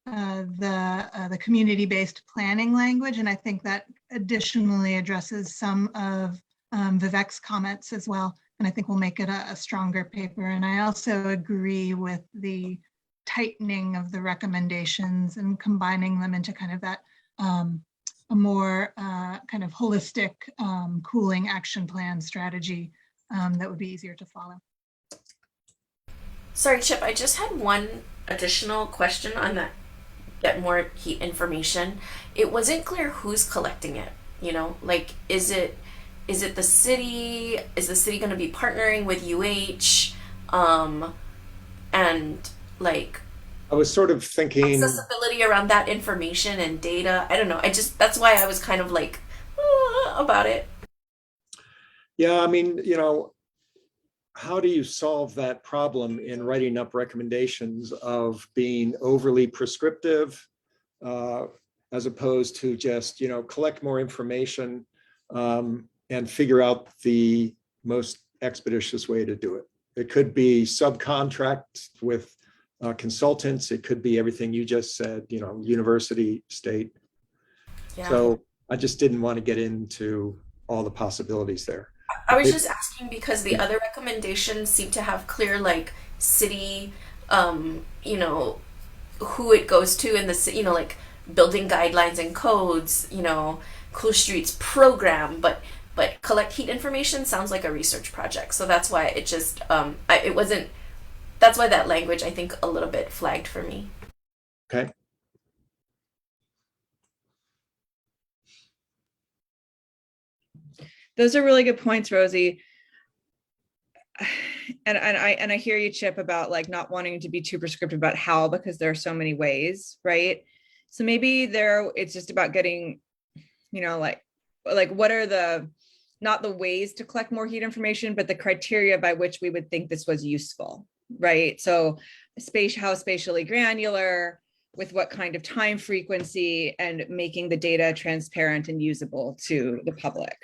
[SPEAKER 4] the community-based planning language, and I think that additionally addresses some of Vivek's comments as well, and I think will make it a stronger paper. And I also agree with the tightening of the recommendations and combining them into kind of that a more kind of holistic cooling action plan strategy that would be easier to follow.
[SPEAKER 3] Sorry, Chip, I just had one additional question on that get more heat information. It wasn't clear who's collecting it, like is it the city? Is the city going to be partnering with UH? And like
[SPEAKER 2] I was sort of thinking
[SPEAKER 3] accessibility around that information and data. I don't know. That's why I was kind of like about it.
[SPEAKER 2] Yeah, I mean, how do you solve that problem in writing up recommendations of being overly prescriptive as opposed to just, collect more information and figure out the most expeditious way to do it? It could be subcontract with consultants. It could be everything you just said, university, state.
[SPEAKER 3] Yeah.
[SPEAKER 2] So I just didn't want to get into all the possibilities there.
[SPEAKER 3] I was just asking because the other recommendations seem to have clear city, who it goes to in the city, like building guidelines and codes, Cool Streets program, but collect heat information sounds like a research project. So that's why it just it wasn't. That's why that language I think a little bit flagged for me.
[SPEAKER 2] Okay.
[SPEAKER 6] Those are really good points, Rosie. And I hear you, Chip, about not wanting to be too prescriptive about how, because there are so many ways, right? So maybe it's just about getting, like what are the, not the ways to collect more heat information, but the criteria by which we would think this was useful, right? So how spatially granular, with what kind of time frequency, and making the data transparent and usable to the public,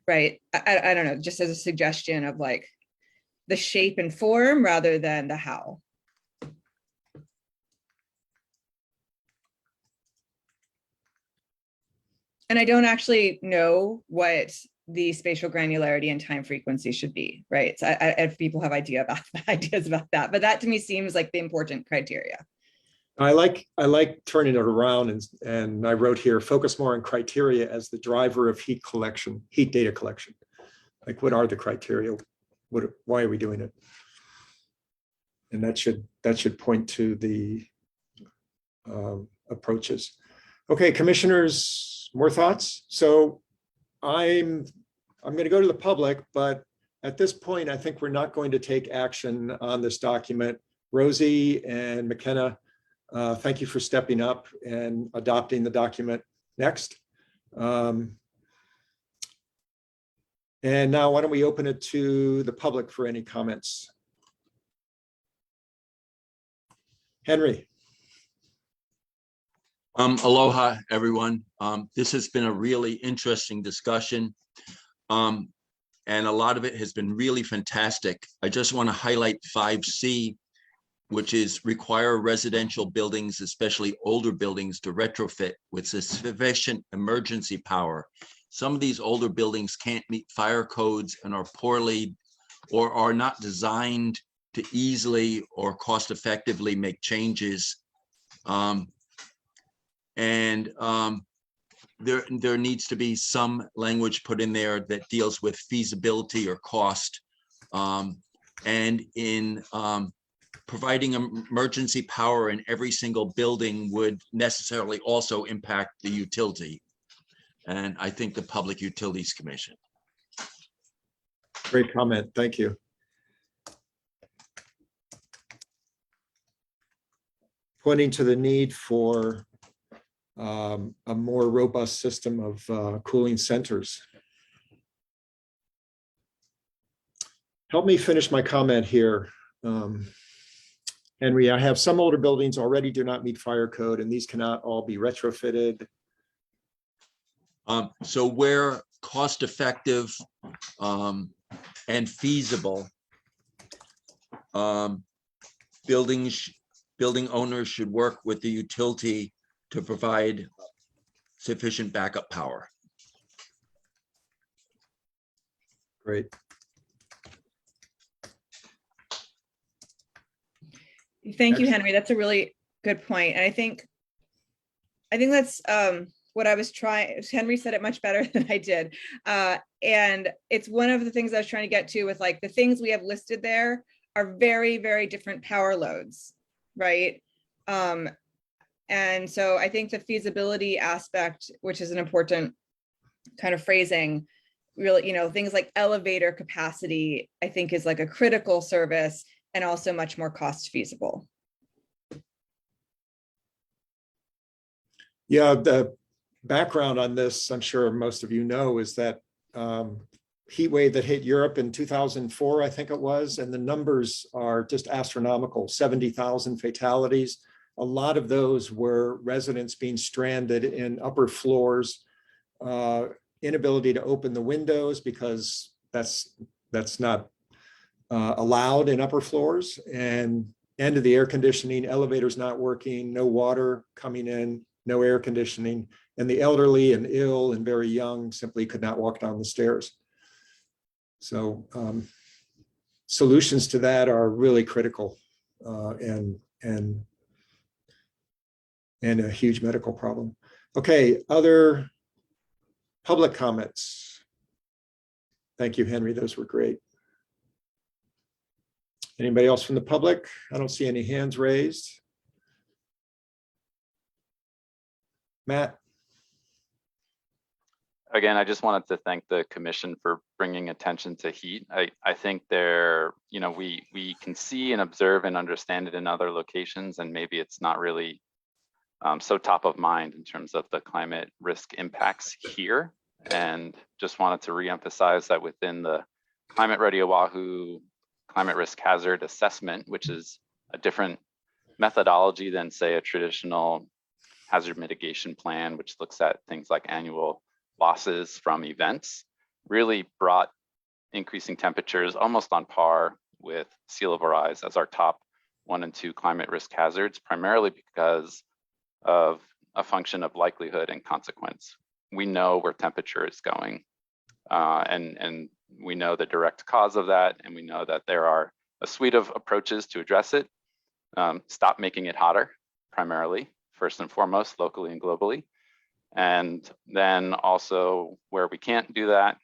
[SPEAKER 6] right? I don't know, just as a suggestion of like the shape and form rather than the how. And I don't actually know what the spatial granularity and time frequency should be, right? So if people have ideas about that, but that to me seems like the important criteria.
[SPEAKER 2] I like turning it around, and I wrote here, focus more on criteria as the driver of heat data collection. Like, what are the criteria? Why are we doing it? And that should point to the approaches. Okay, commissioners, more thoughts? So I'm going to go to the public, but at this point, I think we're not going to take action on this document. Rosie and McKenna, thank you for stepping up and adopting the document. Next. And now why don't we open it to the public for any comments? Henry.
[SPEAKER 9] Aloha, everyone. This has been a really interesting discussion, and a lot of it has been really fantastic. I just want to highlight 5C, which is require residential buildings, especially older buildings, to retrofit with sufficient emergency power. Some of these older buildings can't meet fire codes and are poorly or are not designed to easily or cost effectively make changes. There needs to be some language put in there that deals with feasibility or cost. And in providing emergency power in every single building would necessarily also impact the utility. And I think the Public Utilities Commission.
[SPEAKER 2] Great comment, thank you. Pointing to the need for a more robust system of cooling centers. Help me finish my comment here. Henry, I have some older buildings already do not meet fire code, and these cannot all be retrofitted.
[SPEAKER 9] So where cost effective and feasible, building owners should work with the utility to provide sufficient backup power.
[SPEAKER 2] Great.
[SPEAKER 6] Thank you, Henry. That's a really good point. And I think that's what I was trying. Henry said it much better than I did. And it's one of the things I was trying to get to with like the things we have listed there are very, very different power loads, right? And so I think the feasibility aspect, which is an important kind of phrasing, really, things like elevator capacity, I think is like a critical service and also much more cost feasible.
[SPEAKER 2] Yeah, the background on this, I'm sure most of you know, is that heat wave that hit Europe in 2004, I think it was, and the numbers are just astronomical, 70,000 fatalities. A lot of those were residents being stranded in upper floors, inability to open the windows because that's not allowed in upper floors, and end of the air conditioning, elevators not working, no water coming in, no air conditioning, and the elderly and ill and very young simply could not walk down the stairs. So solutions to that are really critical and a huge medical problem. Okay, other public comments? Thank you, Henry, those were great. Anybody else from the public? I don't see any hands raised. Matt?
[SPEAKER 7] Again, I just wanted to thank the commission for bringing attention to heat. I think we can see and observe and understand it in other locations, and maybe it's not really so top of mind in terms of the climate risk impacts here. And just wanted to reemphasize that within the Climate Ready Oahu climate risk hazard assessment, which is a different methodology than, say, a traditional hazard mitigation plan, which looks at things like annual losses from events, really brought increasing temperatures almost on par with sea level rise as our top 1 and 2 climate risk hazards, primarily because of a function of likelihood and consequence. We know where temperature is going, and we know the direct cause of that, and we know that there are a suite of approaches to address it. Stop making it hotter, primarily, first and foremost, locally and globally. And then also where we can't do that,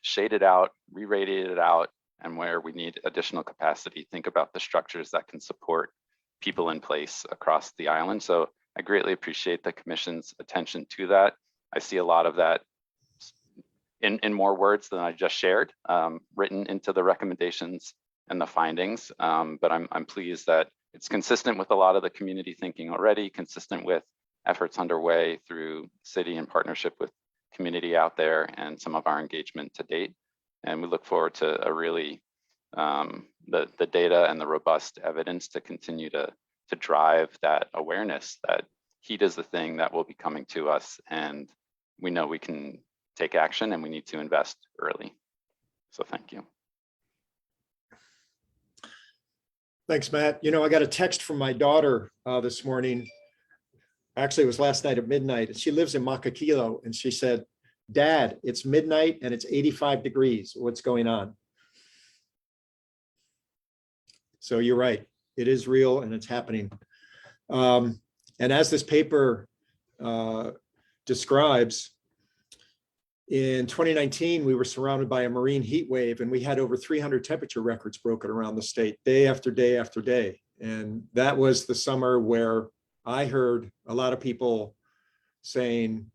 [SPEAKER 7] shade it out, re-radiate it out, and where we need additional capacity, think about the structures that can support people in place across the island. So I greatly appreciate the Commission's attention to that. I see a lot of that in more words than I just shared, written into the recommendations and the findings. But I'm pleased that it's consistent with a lot of the community thinking already, consistent with efforts underway through city in partnership with community out there and some of our engagement to date. And we look forward to a really, the data and the robust evidence to continue to drive that awareness that heat is the thing that will be coming to us, and we know we can take action and we need to invest early. So thank you.
[SPEAKER 2] Thanks, Matt. You know, I got a text from my daughter this morning. Actually, it was last night at midnight. She lives in Makakilo, and she said, "Dad, it's midnight and it's 85 degrees. What's going on?" So you're right. It is real and it's happening. And as this paper describes, in 2019, we were surrounded by a marine heat wave, and we had over 300 temperature records broken around the state, day after day after day. And that was the summer where I heard a lot of people saying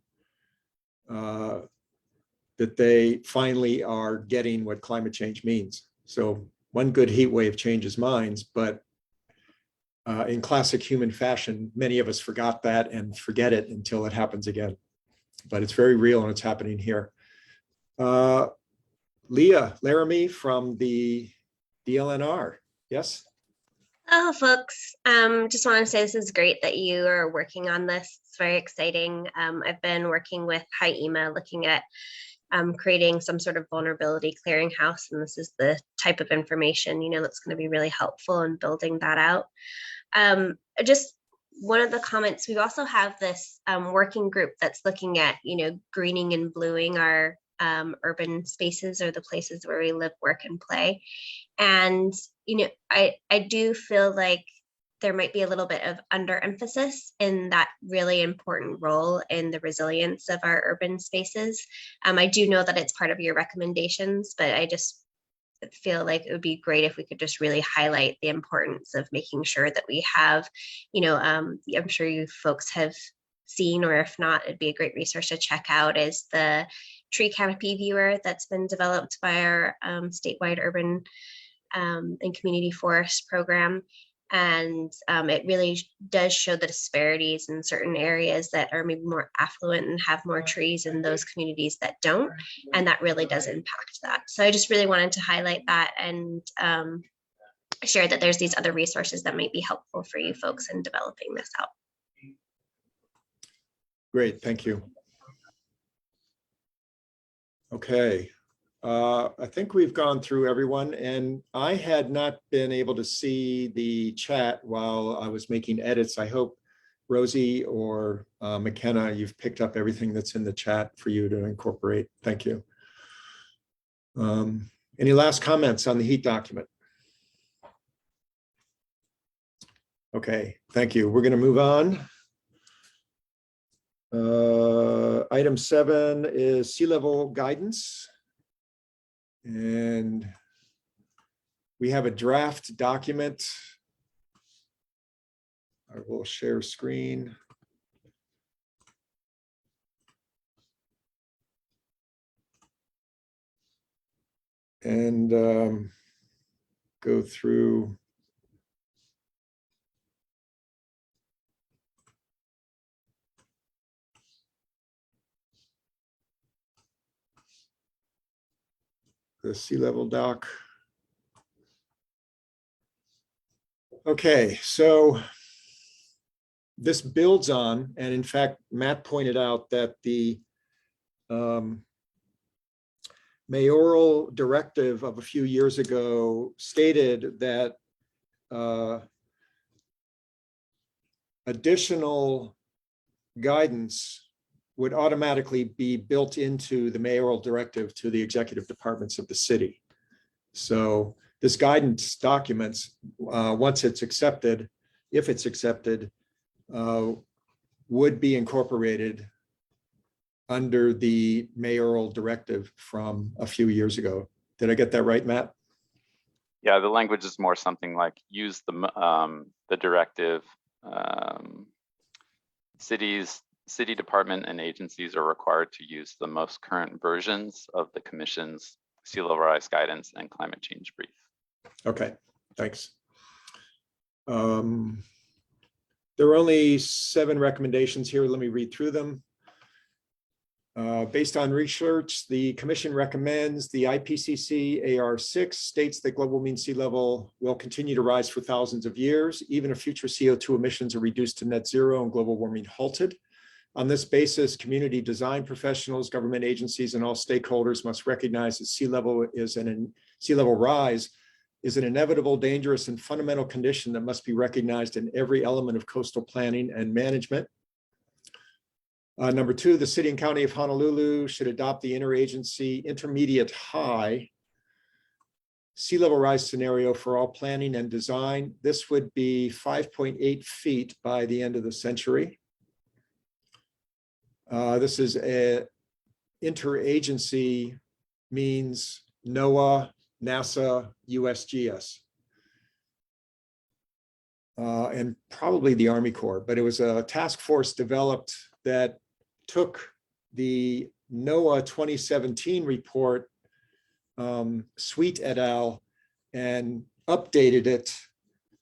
[SPEAKER 2] that they finally are getting what climate change means. So one good heat wave changes minds, but in classic human fashion, many of us forgot that and forget it until it happens again. But it's very real and it's happening here. Leah Laramie from the DLNR. Yes.
[SPEAKER 10] Oh, folks, just want to say this is great that you are working on this. It's very exciting. I've been working with HIEMA looking at creating some sort of vulnerability clearinghouse, and this is the type of information, that's going to be really helpful in building that out. Just one of the comments, we also have this working group that's looking at, greening and bluing our urban spaces, or the places where we live, work, and play. And, I do feel like there might be a little bit of underemphasis in that really important role in the resilience of our urban spaces. I do know that it's part of your recommendations, but I just feel like it would be great if we could just really highlight the importance of making sure that we have, I'm sure you folks have seen, or if not, it'd be a great resource to check out, is the tree canopy viewer that's been developed by our statewide urban and community forest program. And it really does show the disparities in certain areas that are maybe more affluent and have more trees, and those communities that don't. And that really does impact that. So I just really wanted to highlight that and share that there's these other resources that might be helpful for you folks in developing this out.
[SPEAKER 2] Great, thank you. Okay. I think we've gone through everyone, and I had not been able to see the chat while I was making edits. I hope Rosie or McKenna, you've picked up everything that's in the chat for you to incorporate. Thank you. Any last comments on the heat document? Okay, thank you. We're going to move on. Item 7 is sea level guidance. And we have a draft document. I will share screen. And go through the sea level doc. Okay, so this builds on, and in fact, Matt pointed out that the mayoral directive of a few years ago stated that additional guidance would automatically be built into the mayoral directive to the executive departments of the city. So this guidance documents, once it's accepted, if it's accepted, would be incorporated under the mayoral directive from a few years ago. Did I get that right, Matt?
[SPEAKER 7] Yeah, the language is more something like use the directive. City department and agencies are required to use the most current versions of the commission's sea level rise guidance and climate change brief.
[SPEAKER 2] Okay, thanks. There are only 7 recommendations here. Let me read through them. Based on research, the commission recommends the IPCC AR6 states that global mean sea level will continue to rise for thousands of years, even if future CO2 emissions are reduced to net zero and global warming halted. On this basis, community design professionals, government agencies, and all stakeholders must recognize that sea level rise is an inevitable, dangerous, and fundamental condition that must be recognized in every element of coastal planning and management. Number 2, the city and county of Honolulu should adopt the interagency intermediate high sea level rise scenario for all planning and design. This would be 5.8 feet by the end of the century. This is a interagency, means NOAA, NASA, USGS, and probably the Army Corps, but it was a task force developed that took the NOAA 2017 report, Sweet et al., and updated it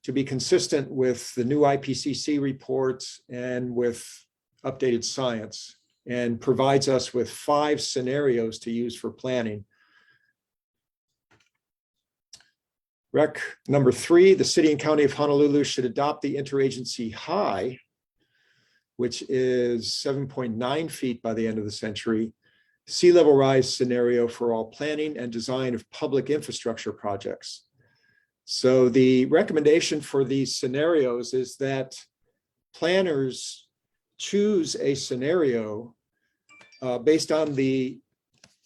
[SPEAKER 2] to be consistent with the new IPCC reports and with updated science, and provides us with 5 scenarios to use for planning. Rec number 3, the city and county of Honolulu should adopt the interagency high, which is 7.9 feet by the end of the century, sea level rise scenario for all planning and design of public infrastructure projects. So the recommendation for these scenarios is that planners choose a scenario based on the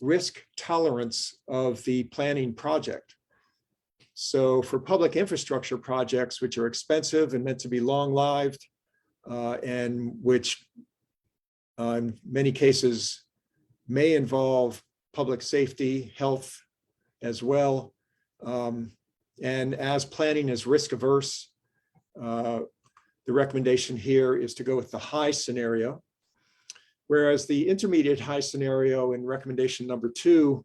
[SPEAKER 2] risk tolerance of the planning project. So for public infrastructure projects, which are expensive and meant to be long-lived, and which in many cases may involve public safety, health as well, and as planning is risk averse, the recommendation here is to go with the high scenario, whereas the intermediate high scenario in recommendation number 2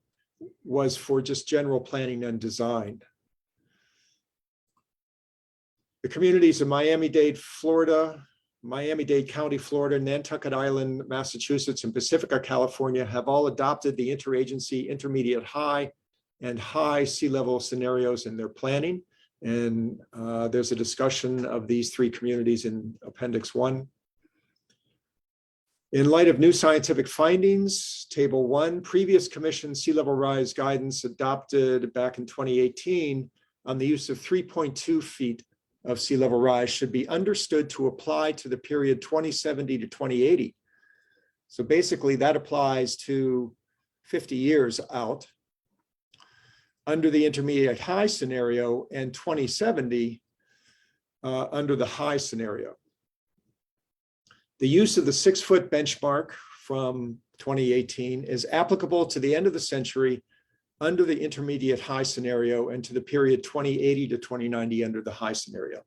[SPEAKER 2] was for just general planning and design. The communities of Miami-Dade, Florida, Miami-Dade County, Florida, Nantucket Island, Massachusetts, and Pacifica, California have all adopted the interagency intermediate high and high sea level scenarios in their planning. And there's a discussion of these 3 communities in Appendix 1. In light of new scientific findings, Table 1, previous commission sea level rise guidance adopted back in 2018 on the use of 3.2 feet of sea level rise should be understood to apply to the period 2070 to 2080. So basically that applies to 50 years out under the intermediate high scenario, and 2070 under the high scenario. The use of the 6-foot benchmark from 2018 is applicable to the end of the century under the intermediate high scenario and to the period 2080 to 2090 under the high scenario.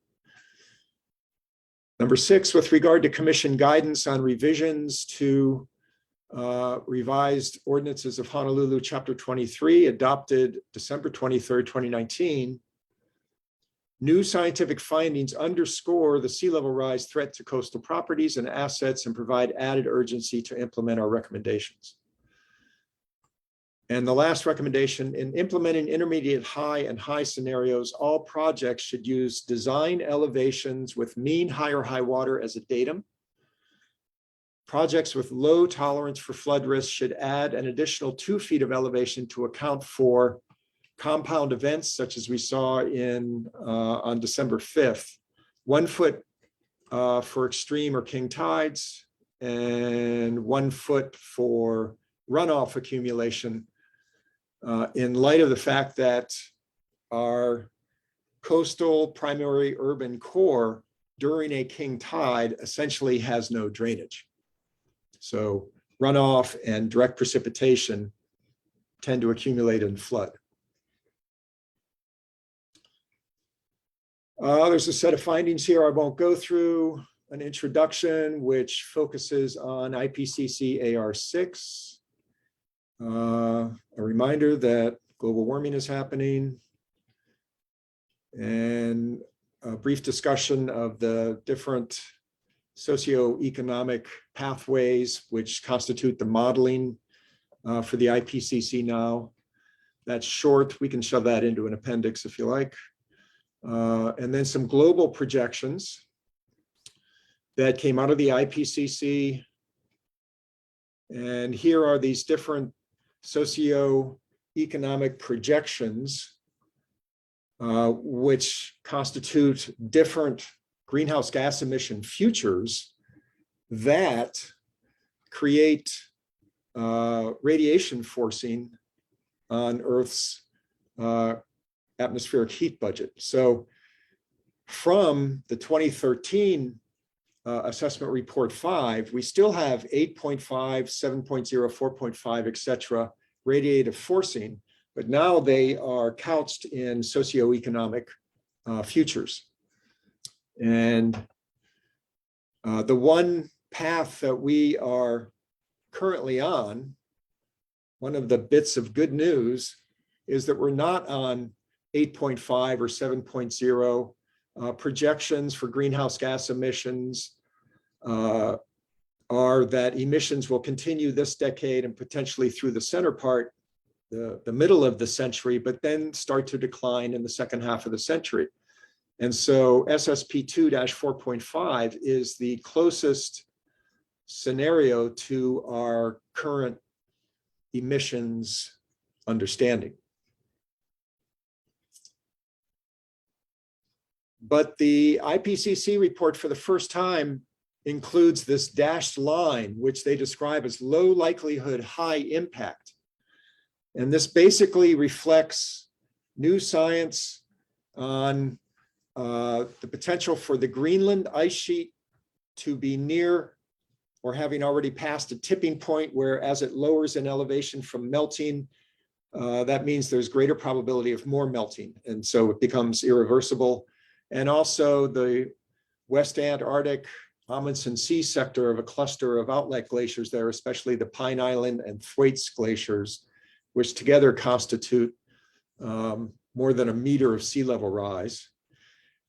[SPEAKER 2] Number 6, with regard to commission guidance on revisions to revised ordinances of Honolulu, Chapter 23, adopted December 23rd, 2019, new scientific findings underscore the sea level rise threat to coastal properties and assets and provide added urgency to implement our recommendations. And the last recommendation, in implementing intermediate high and high scenarios, all projects should use design elevations with mean high or high water as a datum. Projects with low tolerance for flood risk should add an additional 2 feet of elevation to account for compound events such as we saw on December 5th. 1 foot for extreme or king tides and 1 foot for runoff accumulation, in light of the fact that our coastal primary urban core during a king tide essentially has no drainage. So runoff and direct precipitation tend to accumulate and flood. There's a set of findings here I won't go through. An introduction which focuses on IPCC AR6. A reminder that global warming is happening, and a brief discussion of the different socioeconomic pathways which constitute the modeling for the IPCC now. That's short. We can shove that into an appendix if you like. And then some global projections that came out of the IPCC. And here are these different socioeconomic projections, which constitute different greenhouse gas emission futures that create radiation forcing on Earth's atmospheric heat budget. So from the 2013 assessment report 5, we still have 8.5, 7.0, 4.5, et cetera, radiative forcing, but now they are couched in socioeconomic futures. And the one path that we are currently on, one of the bits of good news is that we're not on 8.5 or 7.0. Projections for greenhouse gas emissions are that emissions will continue this decade and potentially through the center part, the middle of the century, but then start to decline in the second half of the century. And so SSP 2-4.5 is the closest scenario to our current emissions understanding. But the IPCC report for the first time includes this dashed line, which they describe as low likelihood, high impact. And this basically reflects new science on the potential for the Greenland ice sheet to be near or having already passed a tipping point where as it lowers in elevation from melting, that means there's greater probability of more melting. And so it becomes irreversible. And also the West Antarctic Amundsen Sea sector of a cluster of outlet glaciers there, especially the Pine Island and Thwaites glaciers, which together constitute more than 1 meter of sea level rise,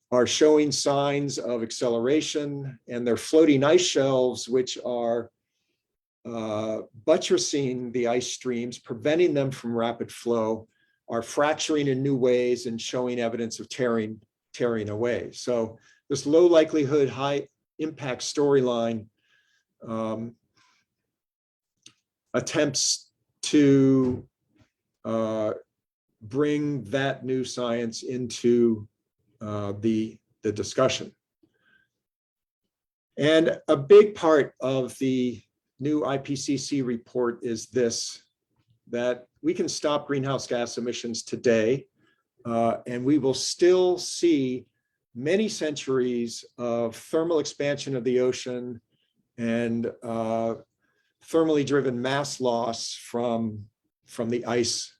[SPEAKER 2] are showing signs of acceleration, and they're floating ice shelves, which are buttressing the ice streams, preventing them from rapid flow, are fracturing in new ways and showing evidence of tearing away. So this low likelihood, high impact storyline attempts to bring that new science into the discussion. And a big part of the new IPCC report is this, that we can stop greenhouse gas emissions today, and we will still see many centuries of thermal expansion of the ocean and thermally driven mass loss from the ice,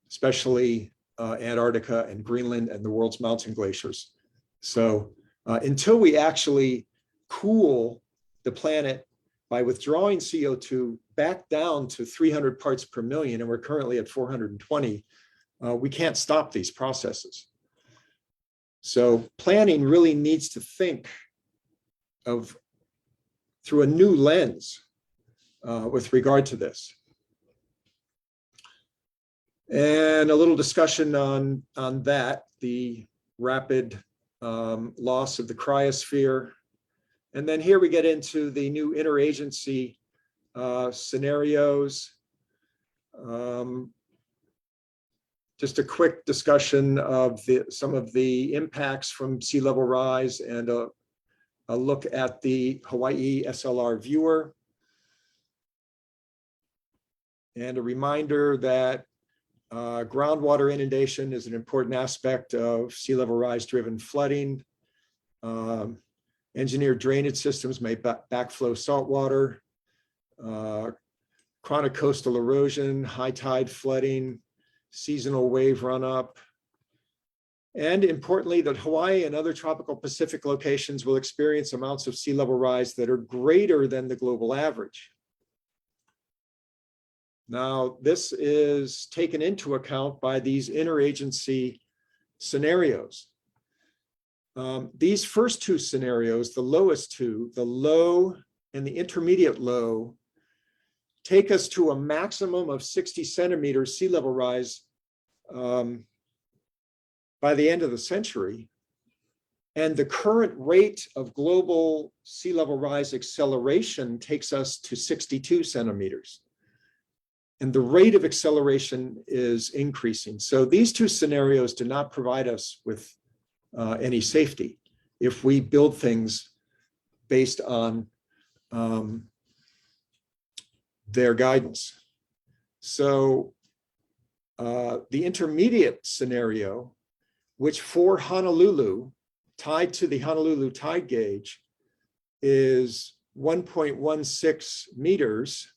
[SPEAKER 2] especially Antarctica and Greenland and the world's mountain glaciers. So until we actually cool the planet by withdrawing CO2 back down to 300 parts per million, and we're currently at 420, we can't stop these processes. So planning really needs to think of through a new lens with regard to this. And a little discussion on that, the rapid loss of the cryosphere. And then here we get into the new interagency scenarios. Just a quick discussion of some of the impacts from sea level rise and a look at the Hawaii SLR viewer. And a reminder that groundwater inundation is an important aspect of sea level rise driven flooding. Engineered drainage systems may backflow saltwater. Chronic coastal erosion, high tide flooding, seasonal wave run-up. And importantly, that Hawaii and other tropical Pacific locations will experience amounts of sea level rise that are greater than the global average. Now, this is taken into account by these interagency scenarios. These first two scenarios, the lowest two, the low and the intermediate low, take us to a maximum of 60 centimeters sea level rise by the end of the century. And the current rate of global sea level rise acceleration takes us to 62 centimeters. And the rate of acceleration is increasing. So these two scenarios do not provide us with any safety if we build things based on their guidance. So the intermediate scenario, which for Honolulu, tied to the Honolulu tide gauge, is 1.16 meters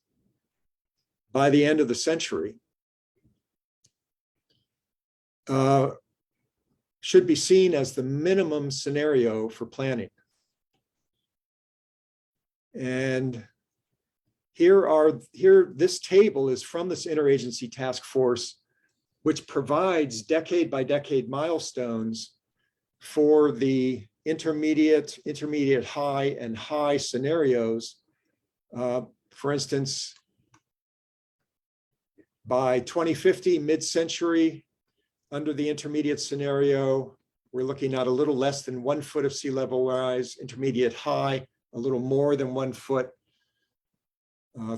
[SPEAKER 2] by the end of the century, should be seen as the minimum scenario for planning. And this table is from this interagency task force, which provides decade by decade milestones for the intermediate, high, and high scenarios. For instance, by 2050, mid-century, under the intermediate scenario, we're looking at a little less than 1 foot of sea level rise, intermediate high, a little more than 1 foot,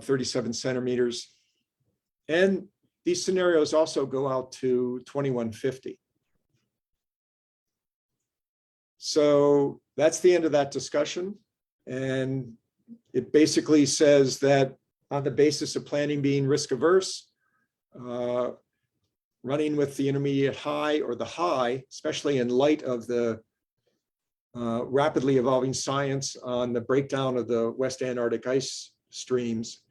[SPEAKER 2] 37 centimeters. And these scenarios also go out to 2150. So that's the end of that discussion. And it basically says that on the basis of planning being risk averse, running with the intermediate high or the high, especially in light of the rapidly evolving science on the breakdown of the West Antarctic ice streams,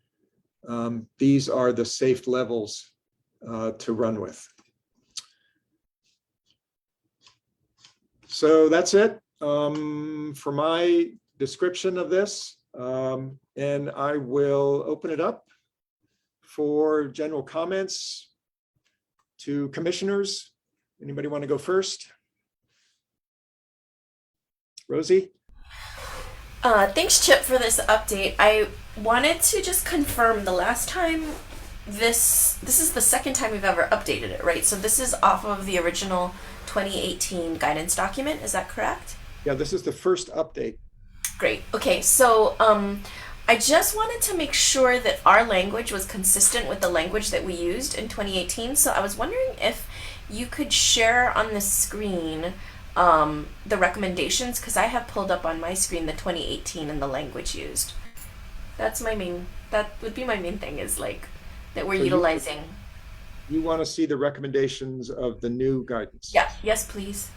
[SPEAKER 2] these are the safe levels to run with. So that's it for my description of this. And I will open it up for general comments to commissioners. Anybody want to go first? Rosie?
[SPEAKER 3] Thanks, Chip, for this update. I wanted to just confirm the last time this is the second time we've ever updated it, right? So this is off of the original 2018 guidance document. Is that correct?
[SPEAKER 2] Yeah, this is the first update.
[SPEAKER 3] Great. Okay, so I just wanted to make sure that our language was consistent with the language that we used in 2018. So I was wondering if you could share on the screen the recommendations, because I have pulled up on my screen the 2018 and the language used. That would be my main thing, is like that we're utilizing.
[SPEAKER 2] You want to see the recommendations of the new guidance?
[SPEAKER 3] Yeah, yes, please.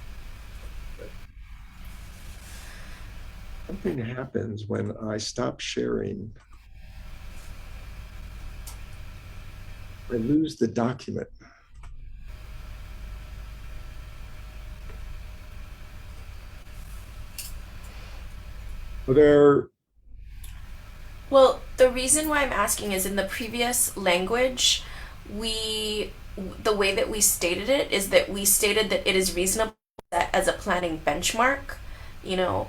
[SPEAKER 2] Something happens when I stop sharing. I lose the document.
[SPEAKER 3] Well, the reason why I'm asking is in the previous language, the way that we stated it is that we stated that it is reasonable that as a planning benchmark, the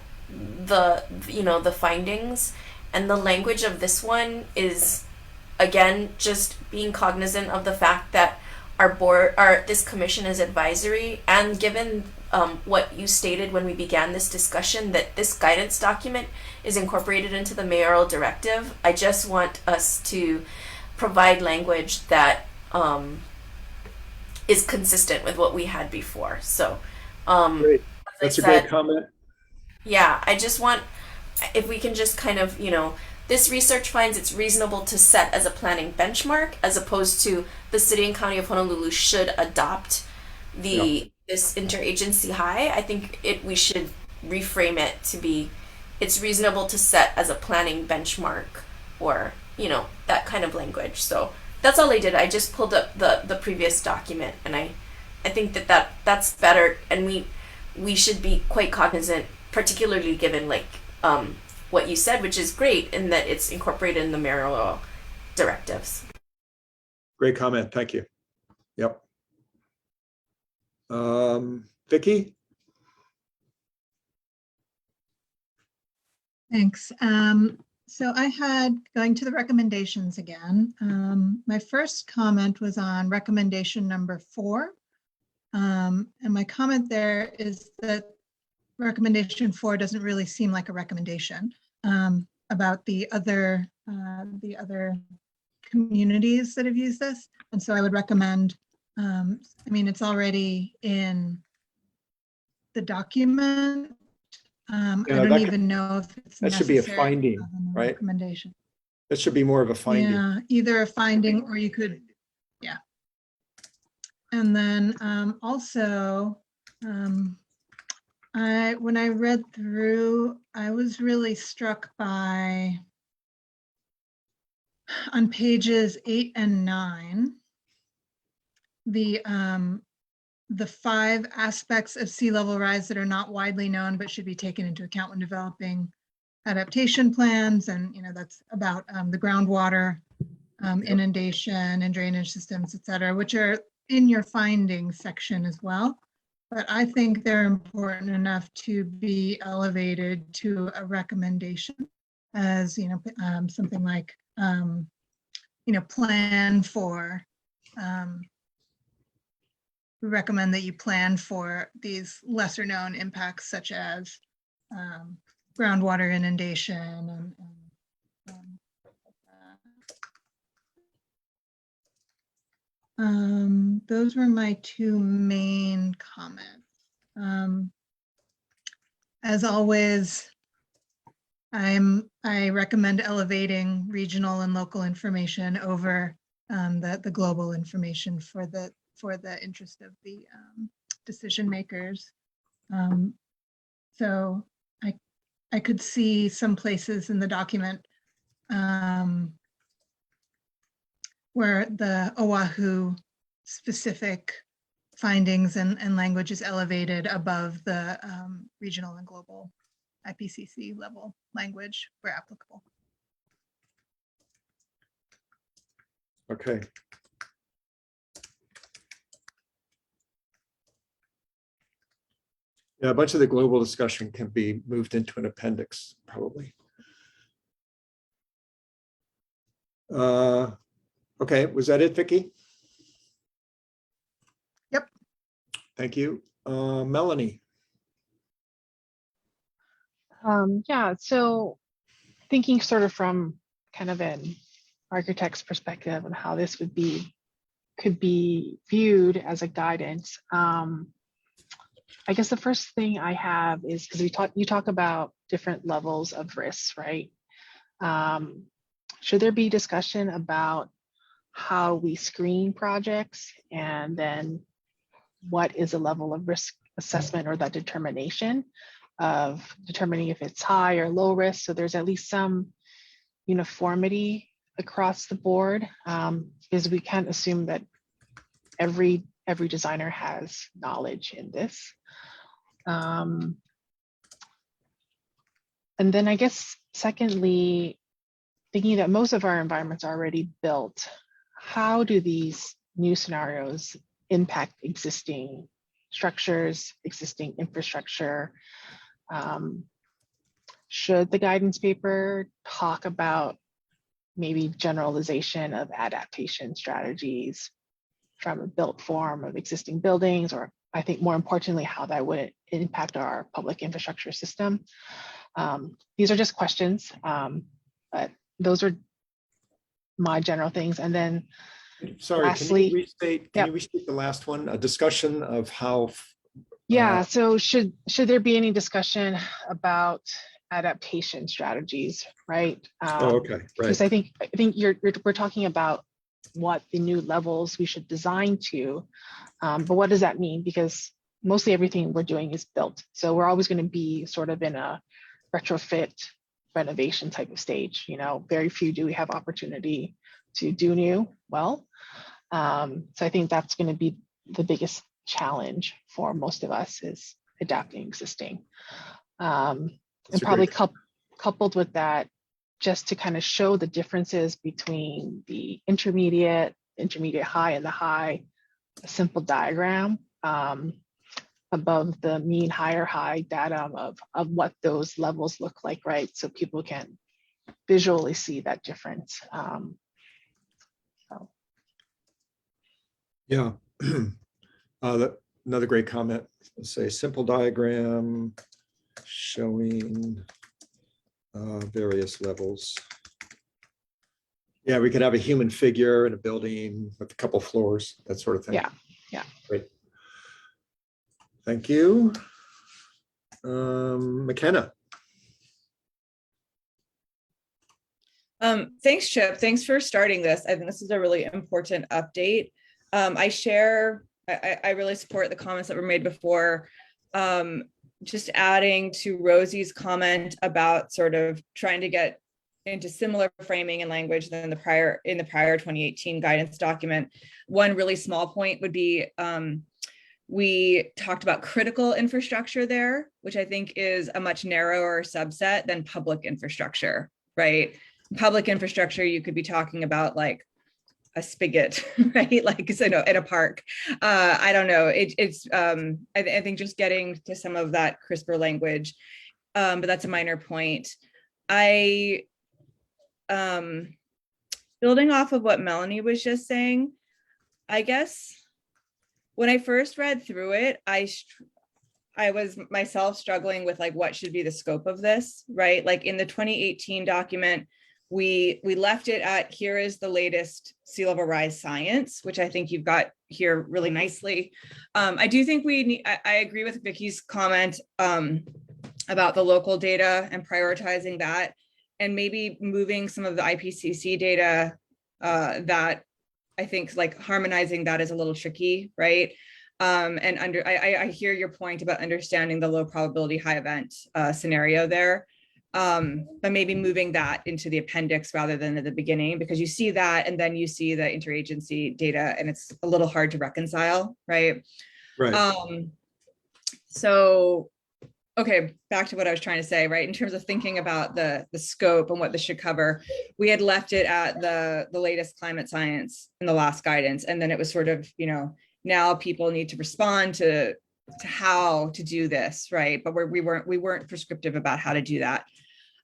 [SPEAKER 3] findings, and the language of this one is, again, just being cognizant of the fact that this commission is advisory, and given what you stated when we began this discussion, that this guidance document is incorporated into the mayoral directive, I just want us to provide language that is consistent with what we had before. So,
[SPEAKER 2] Great. That's a great comment.
[SPEAKER 3] yeah, I just want, if we can just kind of, this research finds it's reasonable to set as a planning benchmark, as opposed to the city and county of Honolulu should adopt this interagency high. I think we should reframe it to be, it's reasonable to set as a planning benchmark, or that kind of language. So that's all I did. I just pulled up the previous document, and I think that's better, and we should be quite cognizant, particularly given what you said, which is great, in that it's incorporated in the mayoral directives.
[SPEAKER 2] Great comment. Thank you. Yep. Vicky?
[SPEAKER 4] Thanks. So I had, going to the recommendations again, my first comment was on recommendation number 4. And my comment there is that recommendation 4 doesn't really seem like a recommendation about the other communities that have used this. And so I would recommend, it's already in the document. I don't even know if it's
[SPEAKER 2] that should be a
[SPEAKER 4] necessary
[SPEAKER 2] finding, right?
[SPEAKER 4] Recommendation.
[SPEAKER 2] That should be more of a finding.
[SPEAKER 4] Yeah, either a finding, or you could, yeah. And then also, when I read through, I was really struck by, on pages 8 and 9, the 5 aspects of sea level rise that are not widely known but should be taken into account when developing adaptation plans. And that's about the groundwater, inundation and drainage systems, et cetera, which are in your findings section as well. But I think they're important enough to be elevated to a recommendation, as something like plan for, we recommend that you plan for these lesser known impacts, such as groundwater inundation and those were my 2 main comments. As always, I recommend elevating regional and local information over the global information for the interest of the decision makers. So I could see some places in the document where the Oahu specific findings and language is elevated above the regional and global IPCC level language where applicable.
[SPEAKER 2] Okay. Yeah, a bunch of the global discussion can be moved into an appendix, probably. Okay, was that it, Vicky?
[SPEAKER 4] Yep.
[SPEAKER 2] Thank you. Melanie?
[SPEAKER 5] Yeah, so thinking sort of from kind of an architect's perspective and how this could be viewed as a guidance. I guess the first thing I have is, because you talk about different levels of risks, right? Should there be discussion about how we screen projects, and then what is a level of risk assessment, or that determination of determining if it's high or low risk, so there's at least some uniformity across the board, because we can't assume that every designer has knowledge in this. And then I guess secondly, thinking that most of our environments are already built, how do these new scenarios impact existing structures, existing infrastructure? Should the guidance paper talk about maybe generalization of adaptation strategies from a built form of existing buildings, or I think more importantly, how that would impact our public infrastructure system. These are just questions, but those are my general things. And then
[SPEAKER 2] Sorry,
[SPEAKER 5] lastly,
[SPEAKER 2] can you restate the last one? A discussion of how.
[SPEAKER 5] Yeah, so should there be any discussion about adaptation strategies, right?
[SPEAKER 2] Oh, okay, right.
[SPEAKER 5] Because I think we're talking about what the new levels we should design to, but what does that mean? Because mostly everything we're doing is built, so we're always going to be sort of in a retrofit renovation type of stage. You know, very few do we have opportunity to do new well. So I think that's going to be the biggest challenge for most of us, is adapting existing. And probably coupled with that, just to kind of show the differences between the intermediate high, and the high, a simple diagram above the mean, higher, high datum of what those levels look like, right? So people can visually see that difference.
[SPEAKER 2] Yeah. Another great comment. Let's say simple diagram showing various levels. Yeah, we could have a human figure in a building with a couple floors, that sort of thing.
[SPEAKER 5] Yeah.
[SPEAKER 2] Great. Thank you. McKenna.
[SPEAKER 6] Thanks, Chip. Thanks for starting this. I think this is a really important update. I really support the comments that were made before. Just adding to Rosie's comment about sort of trying to get into similar framing and language than in the prior 2018 guidance document. One really small point would be, we talked about critical infrastructure there, which I think is a much narrower subset than public infrastructure, right? Public infrastructure, you could be talking about like a spigot, right? Like, so no, in a park. I don't know. I think just getting to some of that crisper language, but that's a minor point. Building off of what Melanie was just saying, I guess when I first read through it, I was myself struggling with like, what should be the scope of this, right? Like in the 2018 document, we left it at, here is the latest sea level rise science, which I think you've got here really nicely. I do think I agree with Vicky's comment about the local data and prioritizing that, and maybe moving some of the IPCC data that I think like harmonizing that is a little tricky, right? I hear your point about understanding the low probability high event scenario there. But maybe moving that into the appendix rather than at the beginning, because you see that and then you see the interagency data and it's a little hard to reconcile, right?
[SPEAKER 2] Right.
[SPEAKER 6] So, okay, back to what I was trying to say, right? In terms of thinking about the scope and what this should cover, we had left it at the latest climate science in the last guidance. And then it was sort of, you know, now people need to respond to how to do this, right? But we weren't prescriptive about how to do that.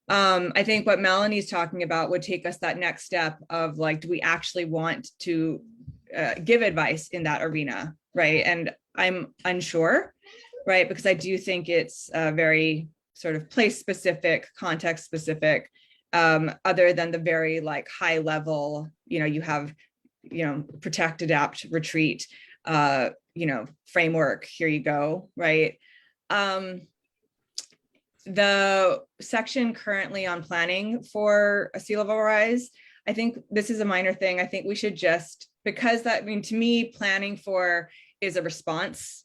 [SPEAKER 6] I think what Melanie's talking about would take us that next step of like, do we actually want to give advice in that arena, right? And I'm unsure, right? Because I do think it's very sort of place specific, context specific, other than the very like high level, you know, you have, you know, protect, adapt, retreat, you know, framework, here you go, right? The section currently on planning for a sea level rise, I think this is a minor thing. I think we should just, because that, I mean, to me, planning for is a response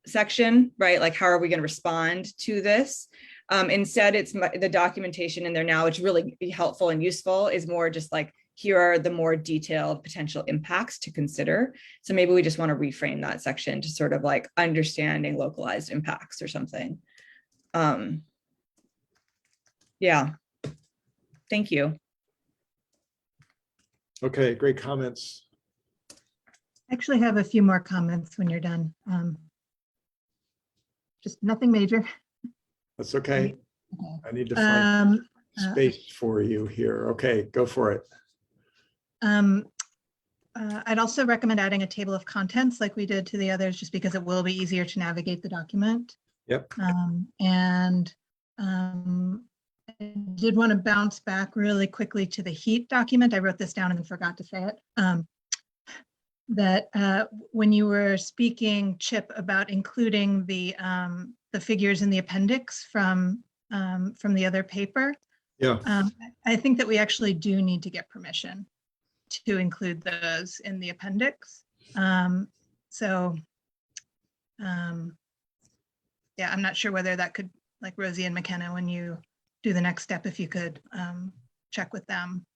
[SPEAKER 6] section, right? Like, how are we going to respond to this? Instead, it's the documentation in there now, which really be helpful and useful, is more just like, here are the more detailed potential impacts to consider. So maybe we just want to reframe that section to sort of like understanding localized impacts or something. Yeah, thank you.
[SPEAKER 2] Okay, great comments.
[SPEAKER 4] I actually have a few more comments when you're done. Just nothing major.
[SPEAKER 2] That's okay.
[SPEAKER 4] Okay.
[SPEAKER 2] I need to find space for you here. Okay, go for it.
[SPEAKER 4] I'd also recommend adding a table of contents like we did to the others, just because it will be easier to navigate the document.
[SPEAKER 2] Yep.
[SPEAKER 4] And I did want to bounce back really quickly to the heat document. I wrote this down and then forgot to say it. That when you were speaking, Chip, about including the figures in the appendix from the other paper,
[SPEAKER 2] Yeah.
[SPEAKER 4] I think that we actually do need to get permission to include those in the appendix. Yeah, I'm not sure whether that could, like Rosie and McKenna, when you do the next step, if you could check with them.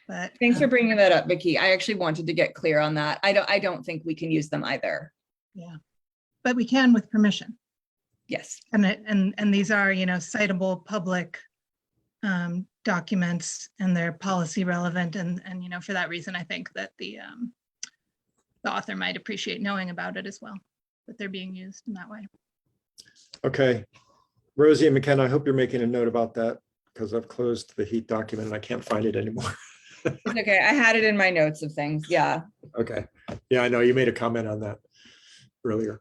[SPEAKER 4] But
[SPEAKER 6] Thanks for bringing that up, Vicki. I actually wanted to get clear on that. I don't think we can use them either.
[SPEAKER 4] yeah, but we can with permission.
[SPEAKER 6] Yes.
[SPEAKER 4] And these are, citable public documents, and they're policy relevant. And for that reason, I think that the author might appreciate knowing about it as well, that they're being used in that way.
[SPEAKER 2] Okay. Rosie and McKenna, I hope you're making a note about that, because I've closed the heat document and I can't find it anymore.
[SPEAKER 6] It's okay. I had it in my notes of things. Yeah.
[SPEAKER 2] Okay. Yeah, I know you made a comment on that earlier.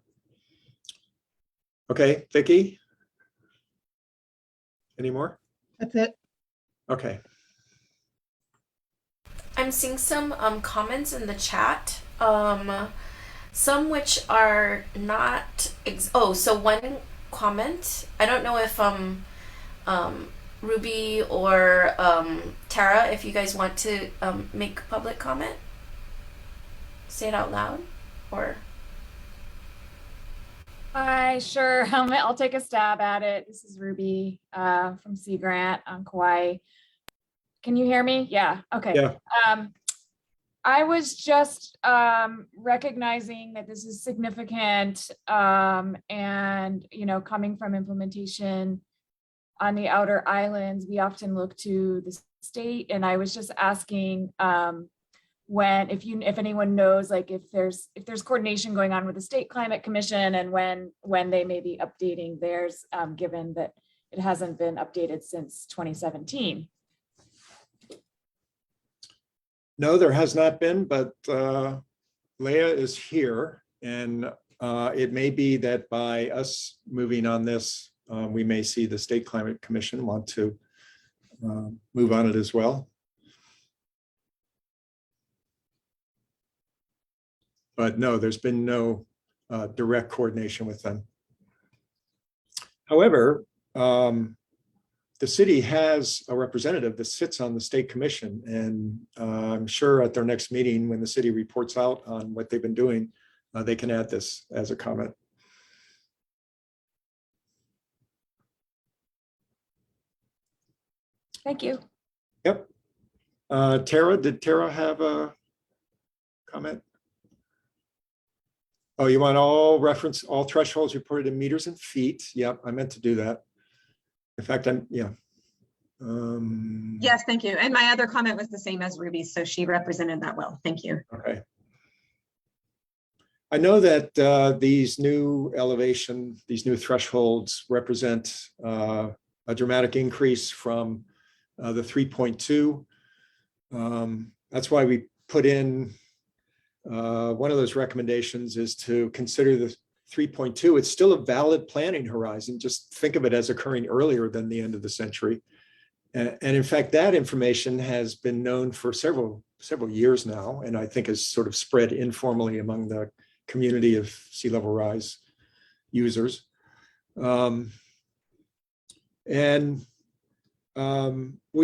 [SPEAKER 2] Okay, Vicki? Any more?
[SPEAKER 4] That's it.
[SPEAKER 2] Okay.
[SPEAKER 3] I'm seeing some comments in the chat. Some which are not. So one comment. I don't know if Ruby or Tara, if you guys want to make public comment, say it out loud, or.
[SPEAKER 11] Hi, sure. I'll take a stab at it. This is Ruby from Sea Grant on Kauai. Can you hear me? Yeah. Okay.
[SPEAKER 2] Yeah.
[SPEAKER 11] I was just recognizing that this is significant, and coming from implementation on the outer islands, we often look to the state, and I was just asking if anyone knows, like if there's coordination going on with the State Climate Commission, and when they may be updating theirs, given that it hasn't been updated since 2017.
[SPEAKER 2] No, there has not been, but Leah is here, and it may be that by us moving on this, we may see the State Climate Commission want to move on it as well. But no, there's been no direct coordination with them. However, the city has a representative that sits on the State Commission, and I'm sure at their next meeting, when the city reports out on what they've been doing, they can add this as a comment.
[SPEAKER 11] Thank you.
[SPEAKER 2] Yep. Tara, did Tara have a comment? Oh, you want all thresholds reported in meters and feet? Yep, I meant to do that. In fact, yeah.
[SPEAKER 12] Yes, thank you. And my other comment was the same as Ruby's, so she represented that well. Thank you.
[SPEAKER 2] Okay. I know that these new thresholds represent a dramatic increase from the 3.2. That's why we put in one of those recommendations is to consider the 3.2. It's still a valid planning horizon. Just think of it as occurring earlier than the end of the century. And in fact, that information has been known for several years now, and I think has sort of spread informally among the community of sea level rise users. We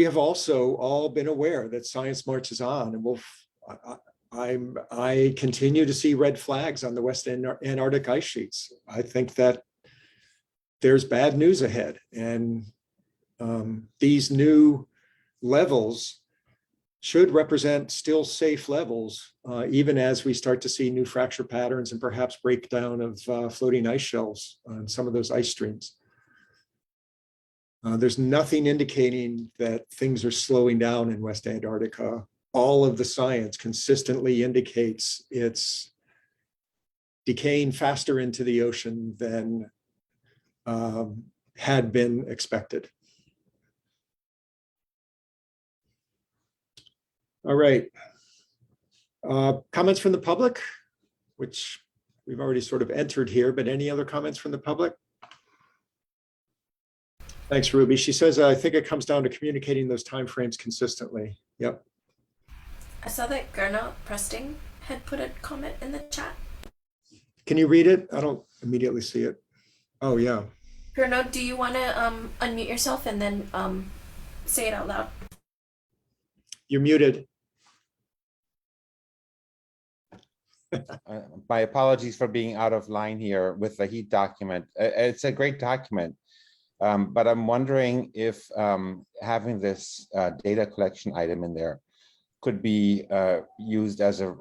[SPEAKER 2] have also all been aware that science marches on, and I continue to see red flags on the West Antarctic ice sheets. I think that there's bad news ahead, and these new levels should represent still safe levels, even as we start to see new fracture patterns and perhaps breakdown of floating ice shelves on some of those ice streams. There's nothing indicating that things are slowing down in West Antarctica. All of the science consistently indicates it's decaying faster into the ocean than had been expected. All right. Comments from the public, which we've already sort of entered here, but any other comments from the public? Thanks, Ruby. She says, I think it comes down to communicating those timeframes consistently. Yep.
[SPEAKER 3] I saw that Gerna Presting had put a comment in the chat.
[SPEAKER 2] Can you read it? I don't immediately see it. Oh, yeah.
[SPEAKER 3] Gerna, do you want to unmute yourself and then say it out loud?
[SPEAKER 2] You're muted.
[SPEAKER 13] My apologies for being out of line here with the heat document. It's a great document, but I'm wondering if having this data collection item in there could be used as a,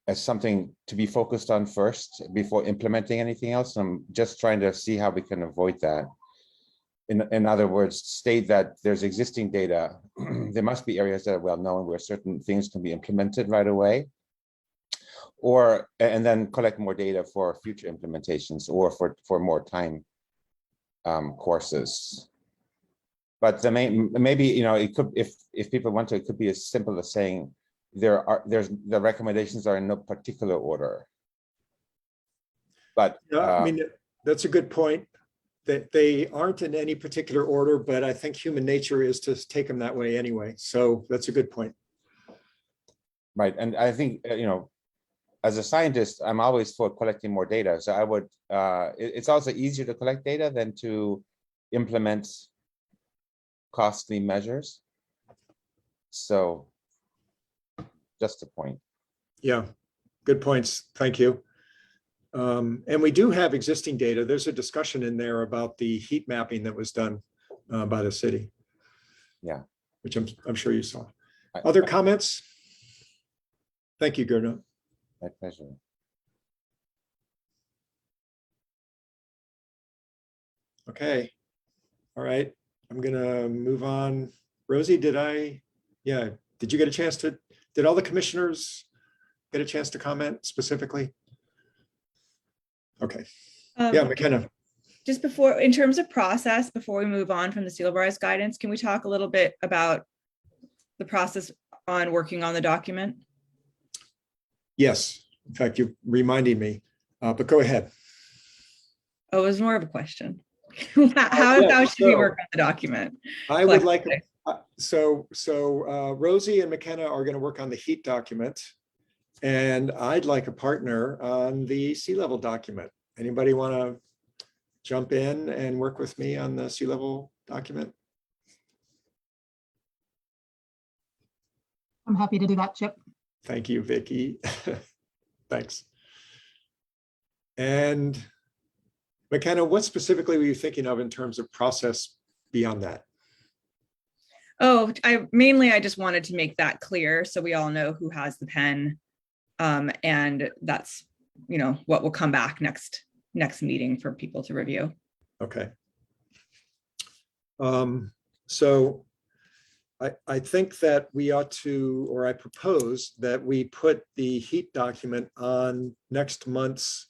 [SPEAKER 13] as something to be focused on first before implementing anything else. I'm just trying to see how we can avoid that. In other words, state that there's existing data. There must be areas that are well known where certain things can be implemented right away. And then collect more data for future implementations or for more time courses. But maybe it could, if people want to, it could be as simple as saying the recommendations are in no particular order. But
[SPEAKER 2] I mean, that's a good point. That they aren't in any particular order, but I think human nature is to take them that way anyway. So that's a good point.
[SPEAKER 13] Right, and I think as a scientist, I'm always for collecting more data. So I would, it's also easier to collect data than to implement costly measures. So just a point.
[SPEAKER 2] Yeah, good points. Thank you. And we do have existing data. There's a discussion in there about the heat mapping that was done by the city.
[SPEAKER 13] Yeah.
[SPEAKER 2] Which I'm sure you saw. Other comments? Thank you, Gerna.
[SPEAKER 13] My pleasure.
[SPEAKER 2] Okay. All right. I'm gonna move on. Rosie, did you get a chance to, did all the commissioners get a chance to comment specifically? Okay. Yeah, McKenna.
[SPEAKER 6] Just before, in terms of process, before we move on from the sea level rise guidance, can we talk a little bit about the process on working on the document?
[SPEAKER 2] Yes. In fact, you reminded me, but go ahead.
[SPEAKER 6] Oh, it was more of a question. How should we work on the document?
[SPEAKER 2] I would like, so Rosie and McKenna are going to work on the heat document. And I'd like a partner on the sea level document. Anybody want to jump in and work with me on the sea level document?
[SPEAKER 1] I'm happy to do that, Chip.
[SPEAKER 2] Thank you, Vicky. Thanks. And McKenna, what specifically were you thinking of in terms of process beyond that?
[SPEAKER 6] Oh, I just wanted to make that clear so we all know who has the pen. And that's, what will come back next meeting for people to review.
[SPEAKER 2] Okay. So I think that we ought to, or I propose that we put the heat document on next month's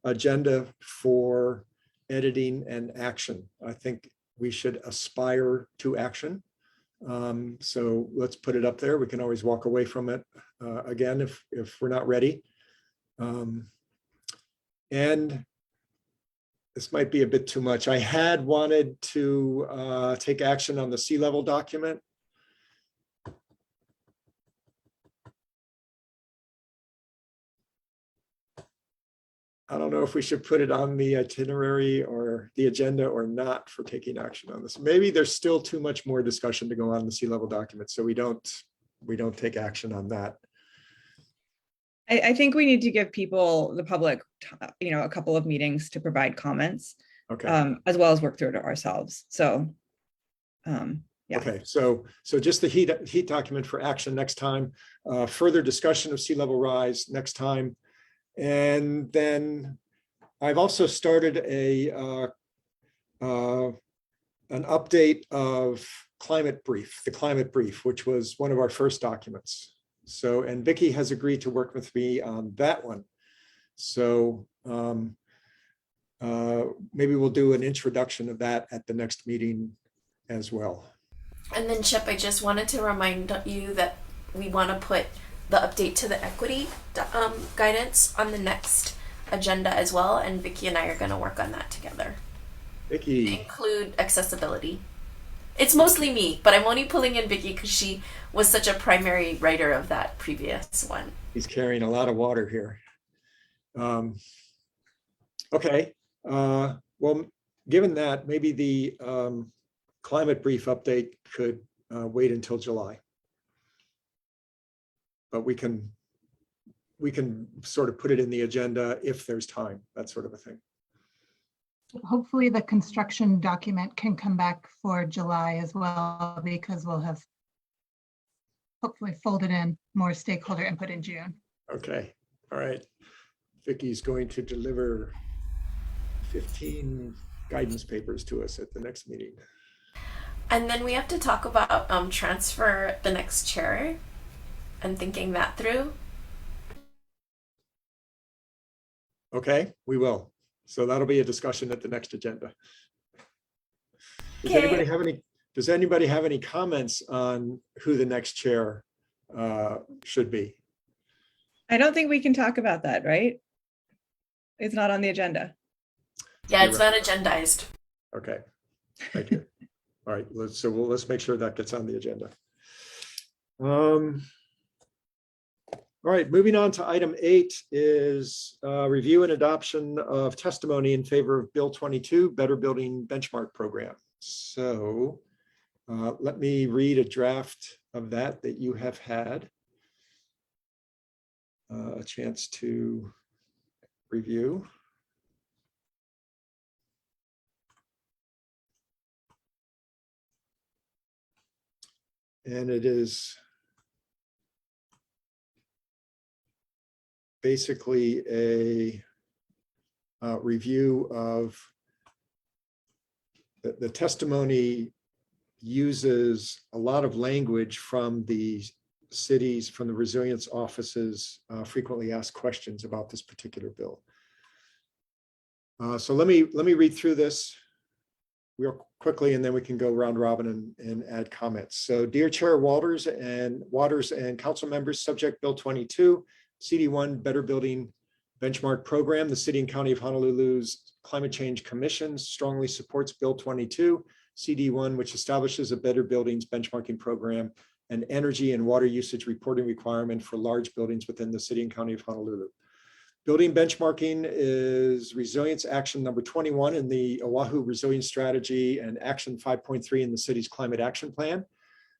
[SPEAKER 2] agenda for editing and action. I think we should aspire to action. So let's put it up there. We can always walk away from it again if we're not ready. And this might be a bit too much. I had wanted to take action on the sea level document. I don't know if we should put it on the itinerary or the agenda or not for taking action on this. Maybe there's still too much more discussion to go on the sea level document, so we don't take action on that.
[SPEAKER 6] I think we need to give the public, a couple of meetings to provide comments,
[SPEAKER 2] okay,
[SPEAKER 6] as well as work through it ourselves. So, yeah.
[SPEAKER 2] Okay, so just the heat document for action next time. Further discussion of sea level rise next time. And then I've also started an update of the climate brief, which was one of our first documents. So, and Vicky has agreed to work with me on that one. So maybe we'll do an introduction of that at the next meeting as well.
[SPEAKER 3] And then Chip, I just wanted to remind you that we want to put the update to the equity guidance on the next agenda as well, and Vicky and I are going to work on that together.
[SPEAKER 2] Vicky,
[SPEAKER 3] Include accessibility. It's mostly me, but I'm only pulling in Vicky because she was such a primary writer of that previous one.
[SPEAKER 2] he's carrying a lot of water here. Okay, well, given that, maybe the climate brief update could wait until July. But we can sort of put it in the agenda if there's time, that sort of a thing.
[SPEAKER 4] Hopefully the construction document can come back for July as well, because we'll have hopefully folded in more stakeholder input in June.
[SPEAKER 2] Okay, all right. Vicky's going to deliver 15 guidance papers to us at the next meeting.
[SPEAKER 3] And then we have to talk about transfer the next chair and thinking that through.
[SPEAKER 2] Okay, we will. So that'll be a discussion at the next agenda. Does
[SPEAKER 3] Okay.
[SPEAKER 2] anybody have any comments on who the next chair should be?
[SPEAKER 6] I don't think we can talk about that, right? It's not on the agenda.
[SPEAKER 3] Yeah, it's not agendized.
[SPEAKER 2] Okay, thank you. All right, let's make sure that gets on the agenda. All right, moving on to item 8 is review and adoption of testimony in favor of Bill 22, Better Building Benchmark Program. So let me read a draft of that you have had a chance to review. And it is basically a review of the testimony. Uses a lot of language from the cities, from the resilience offices, frequently asked questions about this particular bill. So let me read through this real quickly, and then we can go round robin and add comments. So, dear Chair Waters and council members, subject Bill 22, CD1 Better Building Benchmark Program. The City and County of Honolulu's Climate Change Commission strongly supports Bill 22, CD1, which establishes a Better Buildings Benchmarking Program and energy and water usage reporting requirement for large buildings within the City and County of Honolulu. Building benchmarking is resilience action number 21 in the Oahu Resilience Strategy and action 5.3 in the city's climate action plan.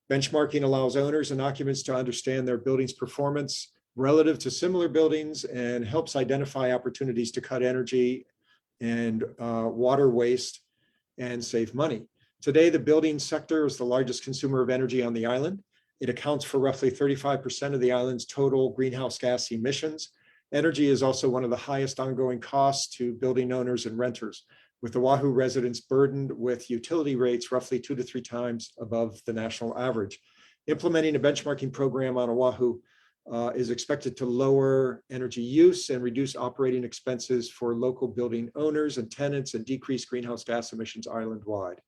[SPEAKER 2] Benchmarking allows owners and occupants to understand their building's performance relative to similar buildings and helps identify opportunities to cut energy and water waste and save money. Today, the building sector is the largest consumer of energy on the island. It accounts for roughly 35% of the island's total greenhouse gas emissions. Energy is also one of the highest ongoing costs to building owners and renters, with Oahu residents burdened with utility rates roughly 2 to 3 times above the national average. Implementing a benchmarking program on Oahu is expected to lower energy use and reduce operating expenses for local building owners and tenants and decrease greenhouse gas emissions island-wide.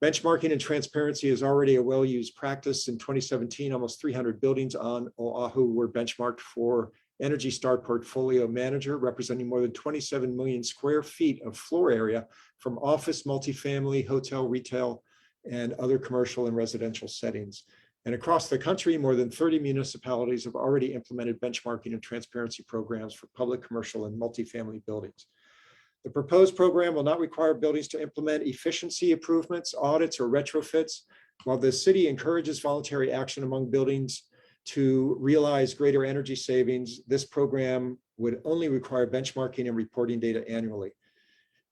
[SPEAKER 2] Benchmarking and transparency is already a well-used practice. In 2017, almost 300 buildings on Oahu were benchmarked for Energy Star Portfolio Manager, representing more than 27 million square feet of floor area from office, multifamily, hotel, retail, and other commercial and residential settings. And across the country, more than 30 municipalities have already implemented benchmarking and transparency programs for public, commercial, and multifamily buildings. The proposed program will not require buildings to implement efficiency improvements, audits, or retrofits. While the city encourages voluntary action among buildings to realize greater energy savings, this program would only require benchmarking and reporting data annually.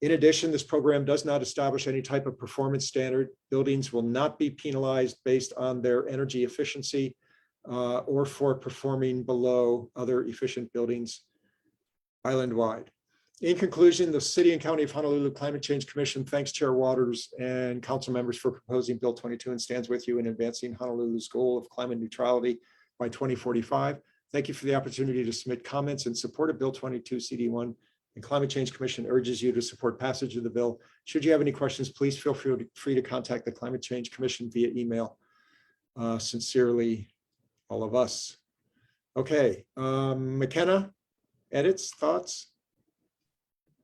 [SPEAKER 2] In addition, this program does not establish any type of performance standard. Buildings will not be penalized based on their energy efficiency or for performing below other efficient buildings island-wide. In conclusion, the City and County of Honolulu Climate Change Commission thanks Chair Waters and council members for proposing Bill 22 and stands with you in advancing Honolulu's goal of climate neutrality by 2045. Thank you for the opportunity to submit comments in support of Bill 22 CD1. And Climate Change Commission urges you to support passage of the bill. Should you have any questions, please feel free to contact the Climate Change Commission via email. Sincerely, all of us. Okay, McKenna, edits, thoughts?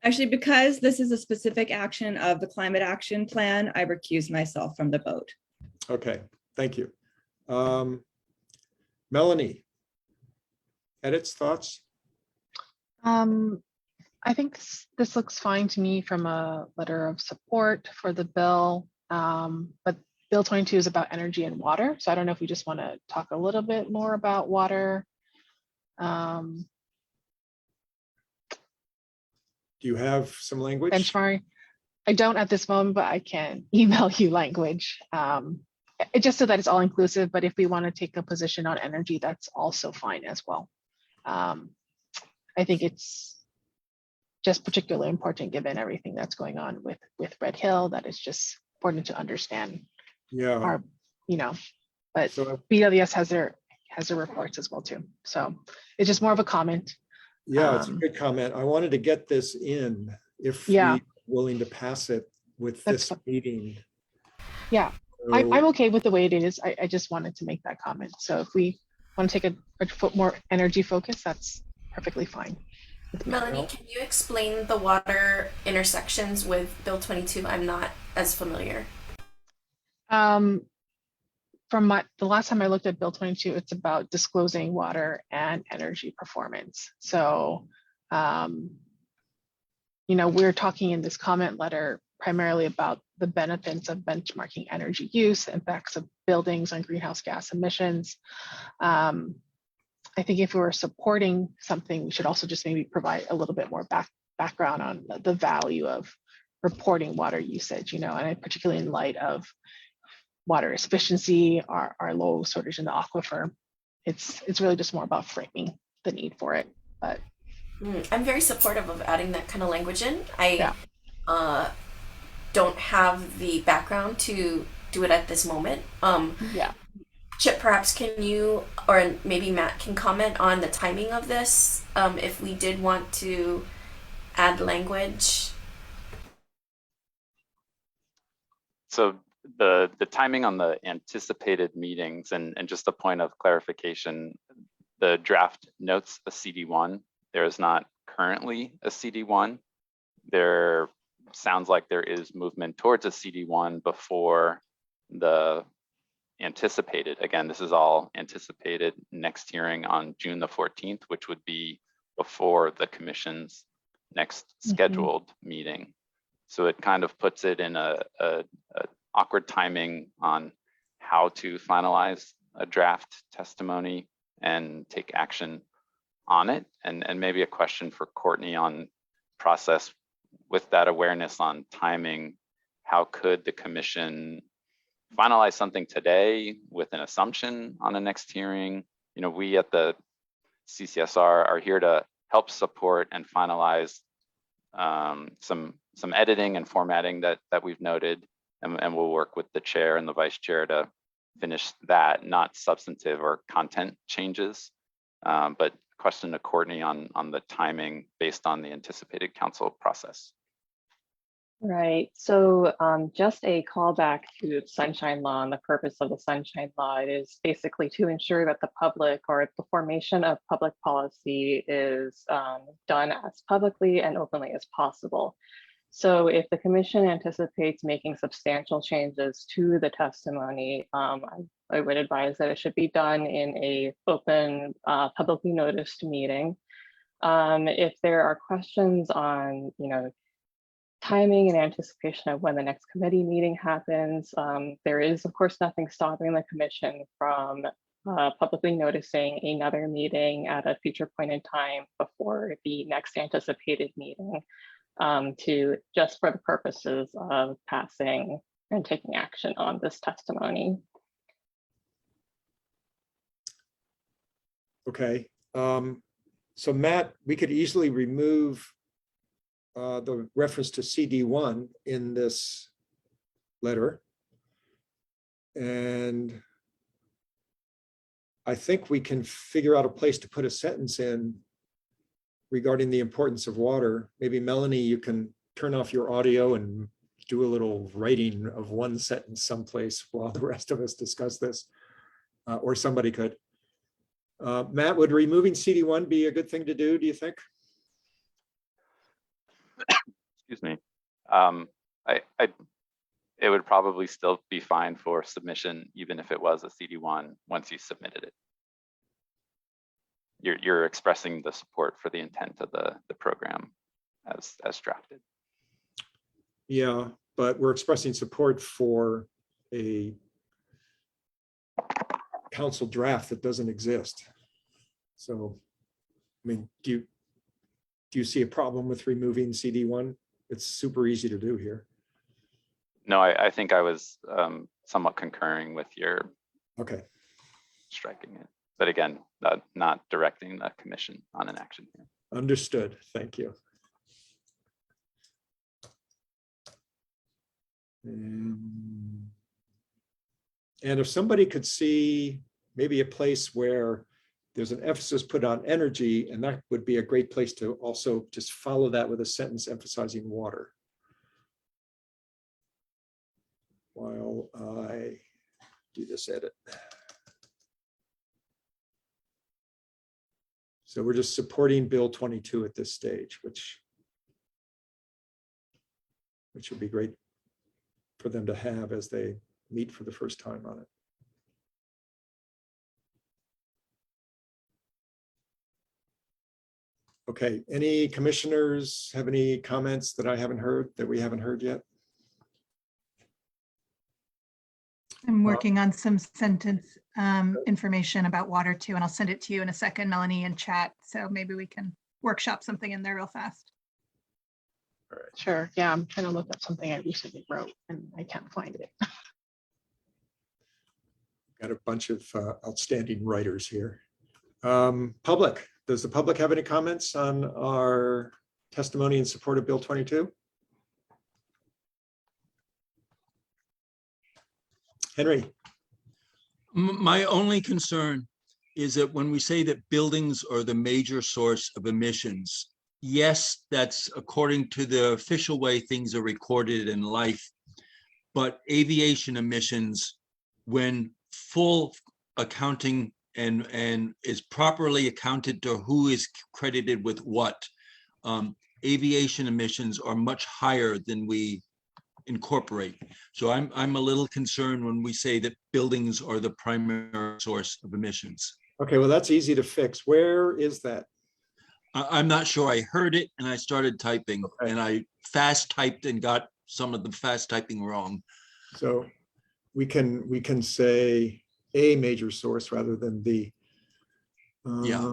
[SPEAKER 6] Actually, because this is a specific action of the climate action plan, I recuse myself from the vote.
[SPEAKER 2] Okay, thank you. Melanie, edits, thoughts?
[SPEAKER 5] I think this looks fine to me from a letter of support for the bill. But Bill 22 is about energy and water. So I don't know if we just want to talk a little bit more about water.
[SPEAKER 2] Do you have some language?
[SPEAKER 5] Benchmark. I don't at this moment, but I can email you language. Just so that it's all inclusive, but if we want to take a position on energy, that's also fine as well. I think it's just particularly important given everything that's going on with Red Hill, that it's just important to understand
[SPEAKER 2] Yeah.
[SPEAKER 5] our, but
[SPEAKER 2] So,
[SPEAKER 5] BWS has their reports as well too. So it's just more of a comment.
[SPEAKER 2] yeah, it's a good comment. I wanted to get this in if
[SPEAKER 5] Yeah.
[SPEAKER 2] we're willing to pass it with
[SPEAKER 5] That's
[SPEAKER 2] this meeting.
[SPEAKER 5] Yeah,
[SPEAKER 2] So,
[SPEAKER 5] I'm okay with the way it is. I just wanted to make that comment. So if we want to take a more energy focus, that's perfectly fine.
[SPEAKER 3] Melanie, can you explain the water intersections with Bill 22? I'm not as familiar.
[SPEAKER 5] From the last time I looked at Bill 22, it's about disclosing water and energy performance. So, we're talking in this comment letter primarily about the benefits of benchmarking energy use, the impacts of buildings on greenhouse gas emissions. I think if we were supporting something, we should also just maybe provide a little bit more background on the value of reporting water usage, and particularly in light of water efficiency, our low shortage in the aquifer. It's really just more about framing the need for it. But
[SPEAKER 3] I'm very supportive of adding that kind of language in. I don't have the background to do it at this moment. Chip, perhaps can you, or maybe Matt can comment on the timing of this, if we did want to add language.
[SPEAKER 7] So the timing on the anticipated meetings, and just a point of clarification, the draft notes a CD1. There is not currently a CD1. There sounds like there is movement towards a CD1 before the anticipated. Again, this is all anticipated next hearing on June the 14th, which would be before the commission's next scheduled meeting. So it kind of puts it in a awkward timing on how to finalize a draft testimony and take action on it. And maybe a question for Courtney on process with that awareness on timing. How could the commission finalize something today with an assumption on the next hearing? We at the CCSR are here to help support and finalize some editing and formatting that we've noted, and we'll work with the chair and the vice chair to finish that, not substantive or content changes. But question to Courtney on the timing based on the anticipated council process.
[SPEAKER 8] Right. So just a callback to Sunshine Law, and the purpose of the Sunshine Law is basically to ensure that the public, or the formation of public policy, is done as publicly and openly as possible. So if the commission anticipates making substantial changes to the testimony, I would advise that it should be done in a open, publicly noticed meeting. If there are questions on, timing and anticipation of when the next committee meeting happens, there is, of course, nothing stopping the commission from publicly noticing another meeting at a future point in time before the next anticipated meeting, to just for the purposes of passing and taking action on this testimony.
[SPEAKER 2] Okay, so Matt, we could easily remove the reference to CD1 in this letter. And I think we can figure out a place to put a sentence in regarding the importance of water. Maybe Melanie, you can turn off your audio and do a little writing of one sentence someplace while the rest of us discuss this, or somebody could. Matt, would removing CD1 be a good thing to do you think?
[SPEAKER 7] Excuse me. It would probably still be fine for submission, even if it was a CD1 once you submitted it. You're expressing the support for the intent of the program as drafted.
[SPEAKER 2] Yeah, but we're expressing support for a council draft that doesn't exist. So, I mean, do you see a problem with removing CD1? It's super easy to do here.
[SPEAKER 7] No, I think I was somewhat concurring with your
[SPEAKER 2] Okay.
[SPEAKER 7] striking it. But again, not directing the commission on an action here.
[SPEAKER 2] Understood. Thank you. And if somebody could see maybe a place where there's an emphasis put on energy, and that would be a great place to also just follow that with a sentence emphasizing water. While I do this edit. So we're just supporting Bill 22 at this stage, which would be great for them to have as they meet for the first time on it. Okay, any commissioners have any comments that we haven't heard yet?
[SPEAKER 4] I'm working on some sentence information about water too, and I'll send it to you in a second, Melanie, in chat. So maybe we can workshop something in there real fast.
[SPEAKER 2] All right.
[SPEAKER 5] Sure. Yeah, I'm trying to look up something I recently wrote and I can't find it.
[SPEAKER 2] Got a bunch of outstanding writers here. Public, does the public have any comments on our testimony in support of Bill 22? Henry.
[SPEAKER 9] My only concern is that when we say that buildings are the major source of emissions, yes, that's according to the official way things are recorded in life, but aviation emissions, when full accounting and is properly accounted to who is credited with what, aviation emissions are much higher than we incorporate. So I'm a little concerned when we say that buildings are the primary source of emissions.
[SPEAKER 2] Okay, well, that's easy to fix. Where is that?
[SPEAKER 9] I'm not sure. I heard it and I started typing,
[SPEAKER 2] okay.
[SPEAKER 9] And I fast typed and got some of the fast typing wrong.
[SPEAKER 2] So we can say a major source rather than the.
[SPEAKER 9] Yeah.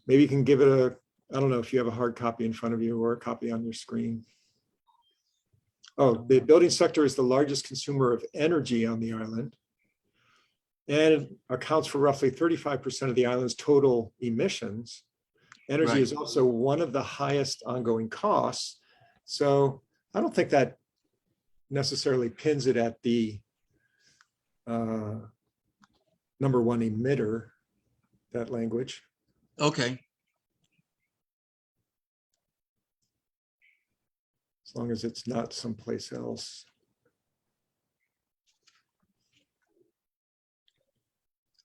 [SPEAKER 2] Maybe you can give it a, I don't know if you have a hard copy in front of you or a copy on your screen. Oh, the building sector is the largest consumer of energy on the island and accounts for roughly 35% of the island's total emissions. Energy
[SPEAKER 9] Right.
[SPEAKER 2] is also one of the highest ongoing costs. So I don't think that necessarily pins it at the number one emitter, that language.
[SPEAKER 9] Okay.
[SPEAKER 2] As long as it's not someplace else.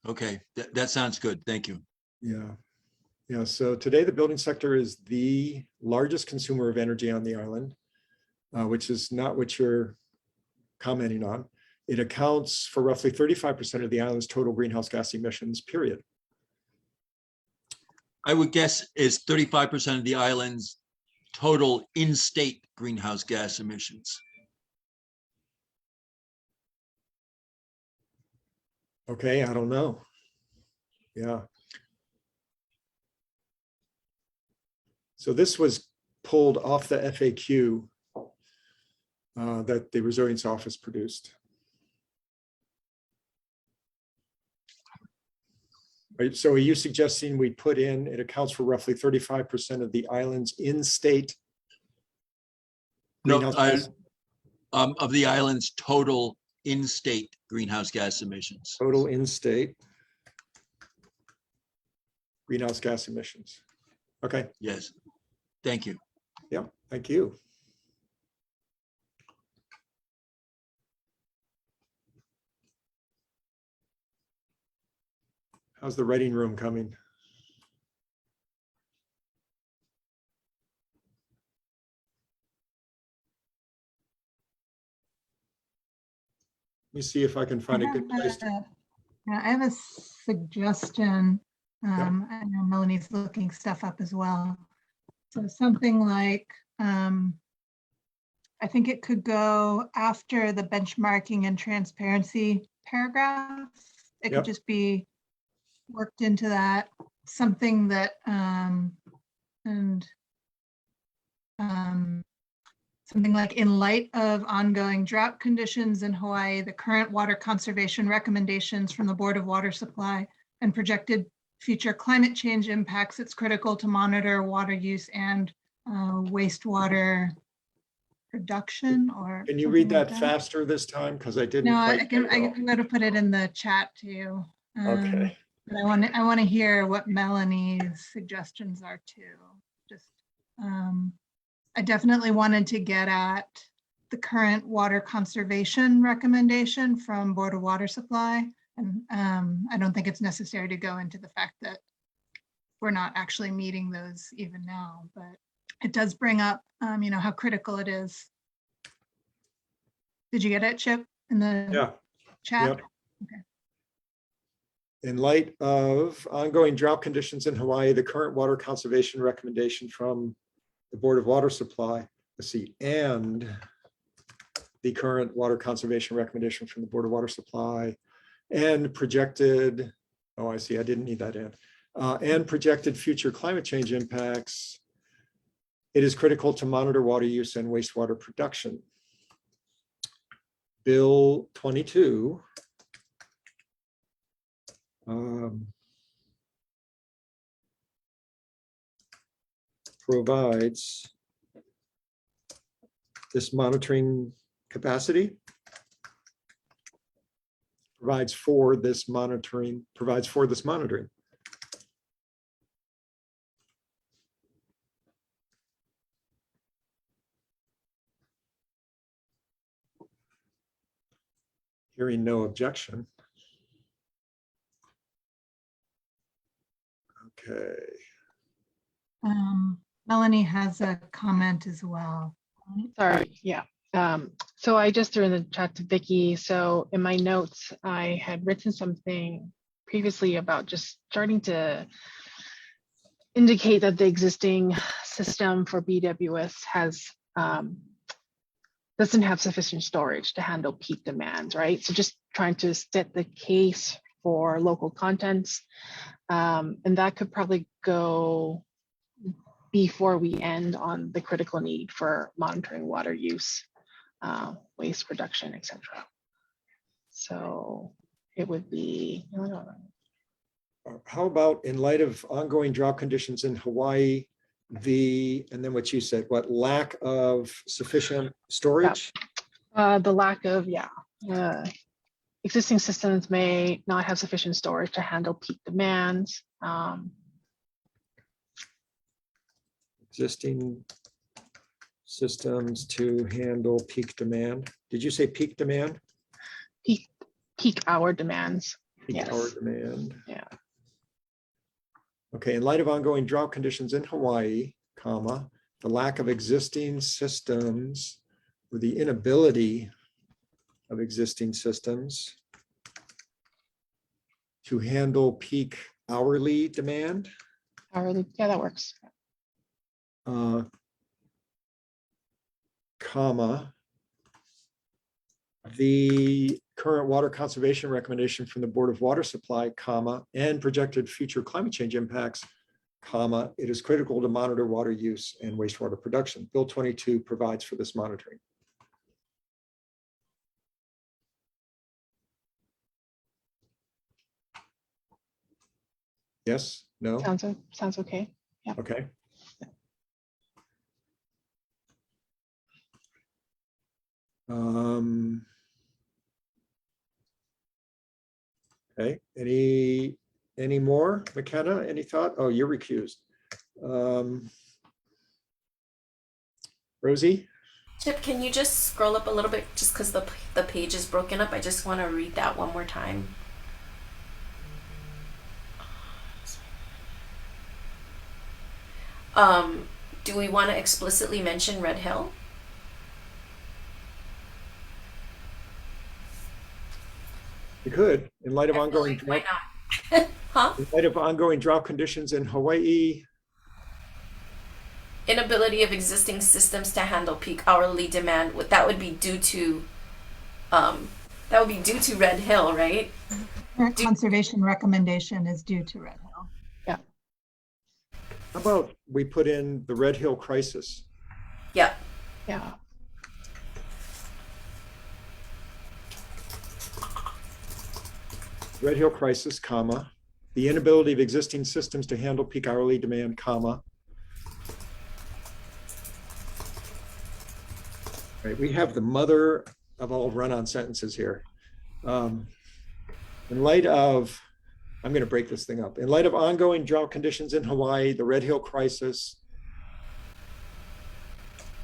[SPEAKER 9] Okay, that sounds good. Thank you.
[SPEAKER 2] Yeah. Yeah. So today the building sector is the largest consumer of energy on the island, which is not what you're commenting on. It accounts for roughly 35% of the island's total greenhouse gas emissions, period.
[SPEAKER 9] I would guess is 35% of the island's total in-state greenhouse gas emissions.
[SPEAKER 2] Okay, I don't know. Yeah. So this was pulled off the FAQ that the Resilience Office produced. Right, so are you suggesting we put in, it accounts for roughly 35% of the island's in-state?
[SPEAKER 9] No, of the island's total in-state greenhouse gas emissions.
[SPEAKER 2] Total in-state greenhouse gas emissions. Okay.
[SPEAKER 9] Yes. Thank you.
[SPEAKER 2] Yeah, thank you. How's the writing room coming? Let me see if I can find a good place to.
[SPEAKER 4] Yeah, I have a suggestion. I know Melanie's looking stuff up as well. So something like, I think it could go after the benchmarking and transparency paragraph. It
[SPEAKER 2] Yep.
[SPEAKER 4] could just be worked into that, something that, something like, in light of ongoing drought conditions in Hawaii, the current water conservation recommendations from the Board of Water Supply and projected future climate change impacts, it's critical to monitor water use and wastewater production, or.
[SPEAKER 2] Can you
[SPEAKER 4] something
[SPEAKER 2] read
[SPEAKER 4] like
[SPEAKER 2] that faster this time? Because I didn't
[SPEAKER 4] No,
[SPEAKER 2] quite.
[SPEAKER 4] I'm going to put it in the chat too.
[SPEAKER 2] Okay.
[SPEAKER 4] But I want to hear what Melanie's suggestions are too. Just, I definitely wanted to get at the current water conservation recommendation from Board of Water Supply. And I don't think it's necessary to go into the fact that we're not actually meeting those even now, but it does bring up, how critical it is. Did you get it, Chip, in the chat?
[SPEAKER 2] Yep.
[SPEAKER 4] Okay.
[SPEAKER 2] In light of ongoing drought conditions in Hawaii, the current water conservation recommendation from the Board of Water Supply, let's see, and the current water conservation recommendation from the Board of Water Supply and projected, oh, I see, I didn't need that and projected future climate change impacts, it is critical to monitor water use and wastewater production. Bill 22 provides this monitoring capacity, provides for this monitoring. Hearing no objection. Okay.
[SPEAKER 4] Melanie has a comment as well.
[SPEAKER 5] Sorry, yeah. So I just threw in the chat to Vicky. So in my notes, I had written something previously about just starting to indicate that the existing system for BWS has doesn't have sufficient storage to handle peak demands, right? So just trying to set the case for local contents. And that could probably go before we end on the critical need for monitoring water use, waste production, etc. So it would be, I don't know.
[SPEAKER 2] How about in light of ongoing drought conditions in Hawaii, and then what you said, what lack of sufficient storage?
[SPEAKER 5] The lack of, existing systems may not have sufficient storage to handle peak demands.
[SPEAKER 2] Existing systems to handle peak demand. Did you say peak demand?
[SPEAKER 5] Peak hour demands.
[SPEAKER 2] Peak hour demand.
[SPEAKER 5] Yeah.
[SPEAKER 2] Okay, in light of ongoing drought conditions in Hawaii, comma, the lack of existing systems or the inability of existing systems to handle peak hourly demand.
[SPEAKER 5] Hourly, yeah, that works.
[SPEAKER 2] Comma, the current water conservation recommendation from the Board of Water Supply, comma, and projected future climate change impacts, comma, it is critical to monitor water use and wastewater production. Bill 22 provides for this monitoring. Yes, no?
[SPEAKER 5] Sounds okay. Yeah.
[SPEAKER 2] Okay. Okay, any more? McKenna, any thought? Oh, you're recused. Rosie?
[SPEAKER 3] Chip, can you just scroll up a little bit just because the page is broken up? I just want to read that one more time. Do we want to explicitly mention Red Hill?
[SPEAKER 2] We could, in light of
[SPEAKER 3] I feel
[SPEAKER 2] ongoing
[SPEAKER 3] like, why
[SPEAKER 2] drought,
[SPEAKER 3] not? Huh?
[SPEAKER 2] in light of ongoing drought conditions in Hawaii.
[SPEAKER 3] Inability of existing systems to handle peak hourly demand. That would be due to, that would be due to Red Hill, right?
[SPEAKER 4] Current conservation recommendation is due to Red Hill.
[SPEAKER 2] How about we put in the Red Hill crisis?
[SPEAKER 3] Yeah.
[SPEAKER 5] Yeah.
[SPEAKER 2] Red Hill crisis, comma, the inability of existing systems to handle peak hourly demand, comma. Right, we have the mother of all run-on sentences here. In light of, I'm going to break this thing up. In light of ongoing drought conditions in Hawaii, the Red Hill crisis.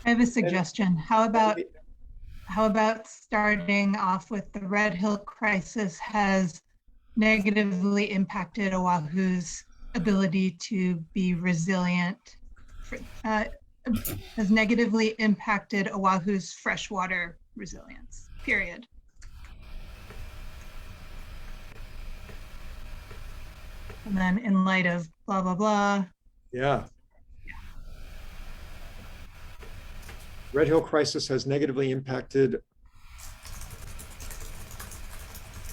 [SPEAKER 4] I have a suggestion. How about starting off with the Red Hill crisis has negatively impacted Oahu's ability to be resilient, has negatively impacted Oahu's freshwater resilience, period. And then in light of blah, blah, blah.
[SPEAKER 2] Yeah. Red Hill crisis has negatively impacted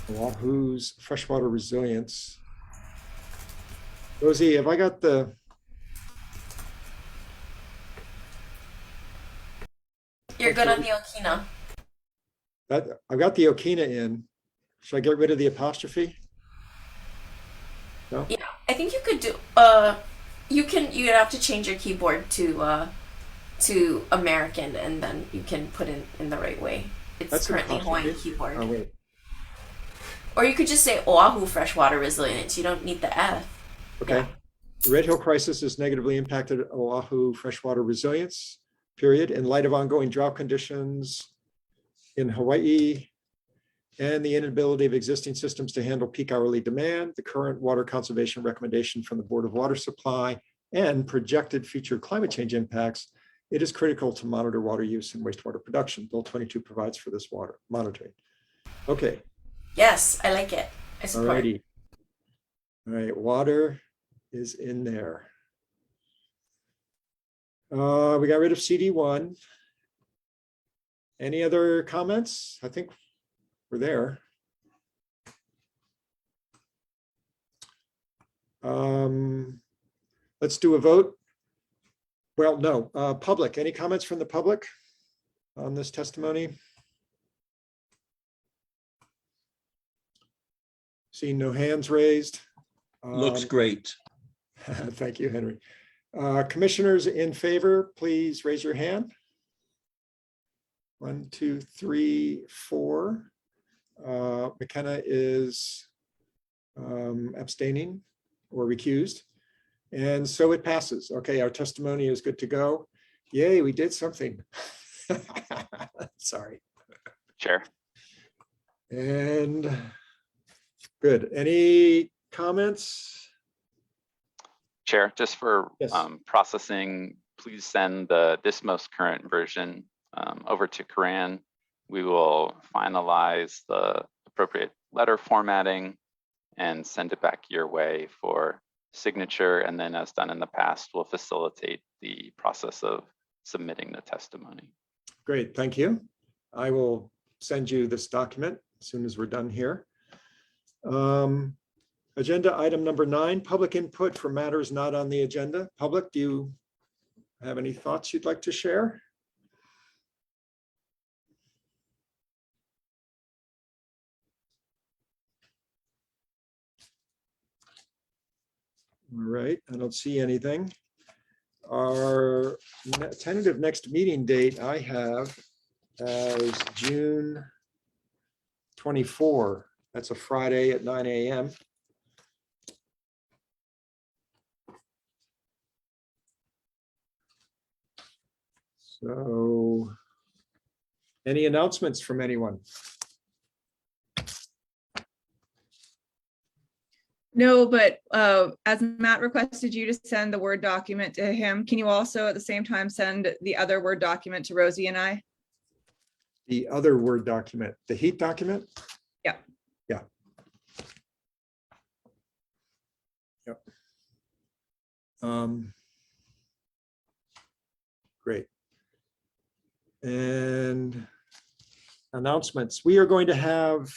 [SPEAKER 2] Oahu's freshwater resilience. Rosie, have I got the?
[SPEAKER 3] You're good on the Okina.
[SPEAKER 2] I've got the Okina in. Should I get rid of the apostrophe? No?
[SPEAKER 3] Yeah, I think you could do, you'd have to change your keyboard to American, and then you can put it in the right way. It's
[SPEAKER 2] That's an
[SPEAKER 3] currently Hawaiian
[SPEAKER 2] apostrophe?
[SPEAKER 3] keyboard.
[SPEAKER 2] Oh, wait.
[SPEAKER 3] Or you could just say Oahu freshwater resilience. You don't need the F.
[SPEAKER 2] Okay.
[SPEAKER 3] Yeah.
[SPEAKER 2] The Red Hill crisis has negatively impacted Oahu freshwater resilience, period, in light of ongoing drought conditions in Hawaii and the inability of existing systems to handle peak hourly demand, the current water conservation recommendation from the Board of Water Supply, and projected future climate change impacts, it is critical to monitor water use and wastewater production. Bill 22 provides for this water monitoring. Okay.
[SPEAKER 3] Yes, I like it. I support.
[SPEAKER 2] Alrighty. All right, water is in there. We got rid of CD1. Any other comments? I think we're there. Let's do a vote. Well, no, public. Any comments from the public on this testimony? Seeing no hands raised.
[SPEAKER 9] Looks great.
[SPEAKER 2] Thank you, Henry. Commissioners in favor, please raise your hand. 1, 2, 3, 4. McKenna is abstaining or recused. And so it passes. Okay, our testimony is good to go. Yay, we did something. Sorry.
[SPEAKER 7] Chair.
[SPEAKER 2] And good. Any comments?
[SPEAKER 7] Chair, just for
[SPEAKER 2] Yes.
[SPEAKER 7] processing, please send this most current version over to Corinne. We will finalize the appropriate letter formatting and send it back your way for signature. And then, as done in the past, we'll facilitate the process of submitting the testimony.
[SPEAKER 2] Great, thank you. I will send you this document as soon as we're done here. Agenda item number 9, public input for matters not on the agenda. Public, do you have any thoughts you'd like to share? All right, I don't see anything. Our tentative next meeting date I have as June 24. That's a Friday at 9 a.m. So, any announcements from anyone?
[SPEAKER 6] No, but as Matt requested you to send the Word document to him, can you also at the same time send the other Word document to Rosie and I?
[SPEAKER 2] The other Word document, the heat document?
[SPEAKER 6] Yeah.
[SPEAKER 2] Yeah. Yep. Great. And announcements. We are going to have,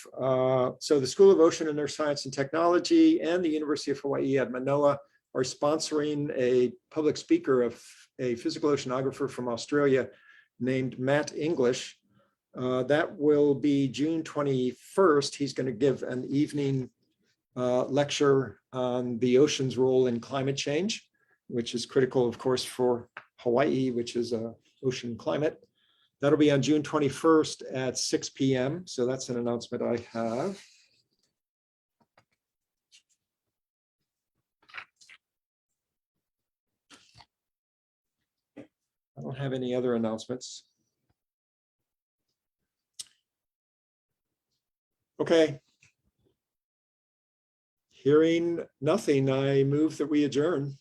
[SPEAKER 2] so the School of Ocean and Earth Science and Technology and the University of Hawaii at Manoa are sponsoring a public speaker, of a physical oceanographer from Australia named Matt English. That will be June 21st. He's going to give an evening lecture on the ocean's role in climate change, which is critical, of course, for Hawaii, which is an ocean climate. That'll be on June 21st at 6 p.m. So that's an announcement I have. I don't have any other announcements. Okay. Hearing nothing, I move that we adjourn.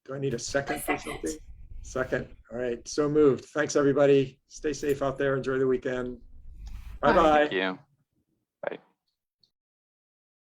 [SPEAKER 2] Do I need a second for something? Second. All right. So moved. Thanks, everybody. Stay safe out there. Enjoy the weekend. Bye-bye.
[SPEAKER 7] Thank you.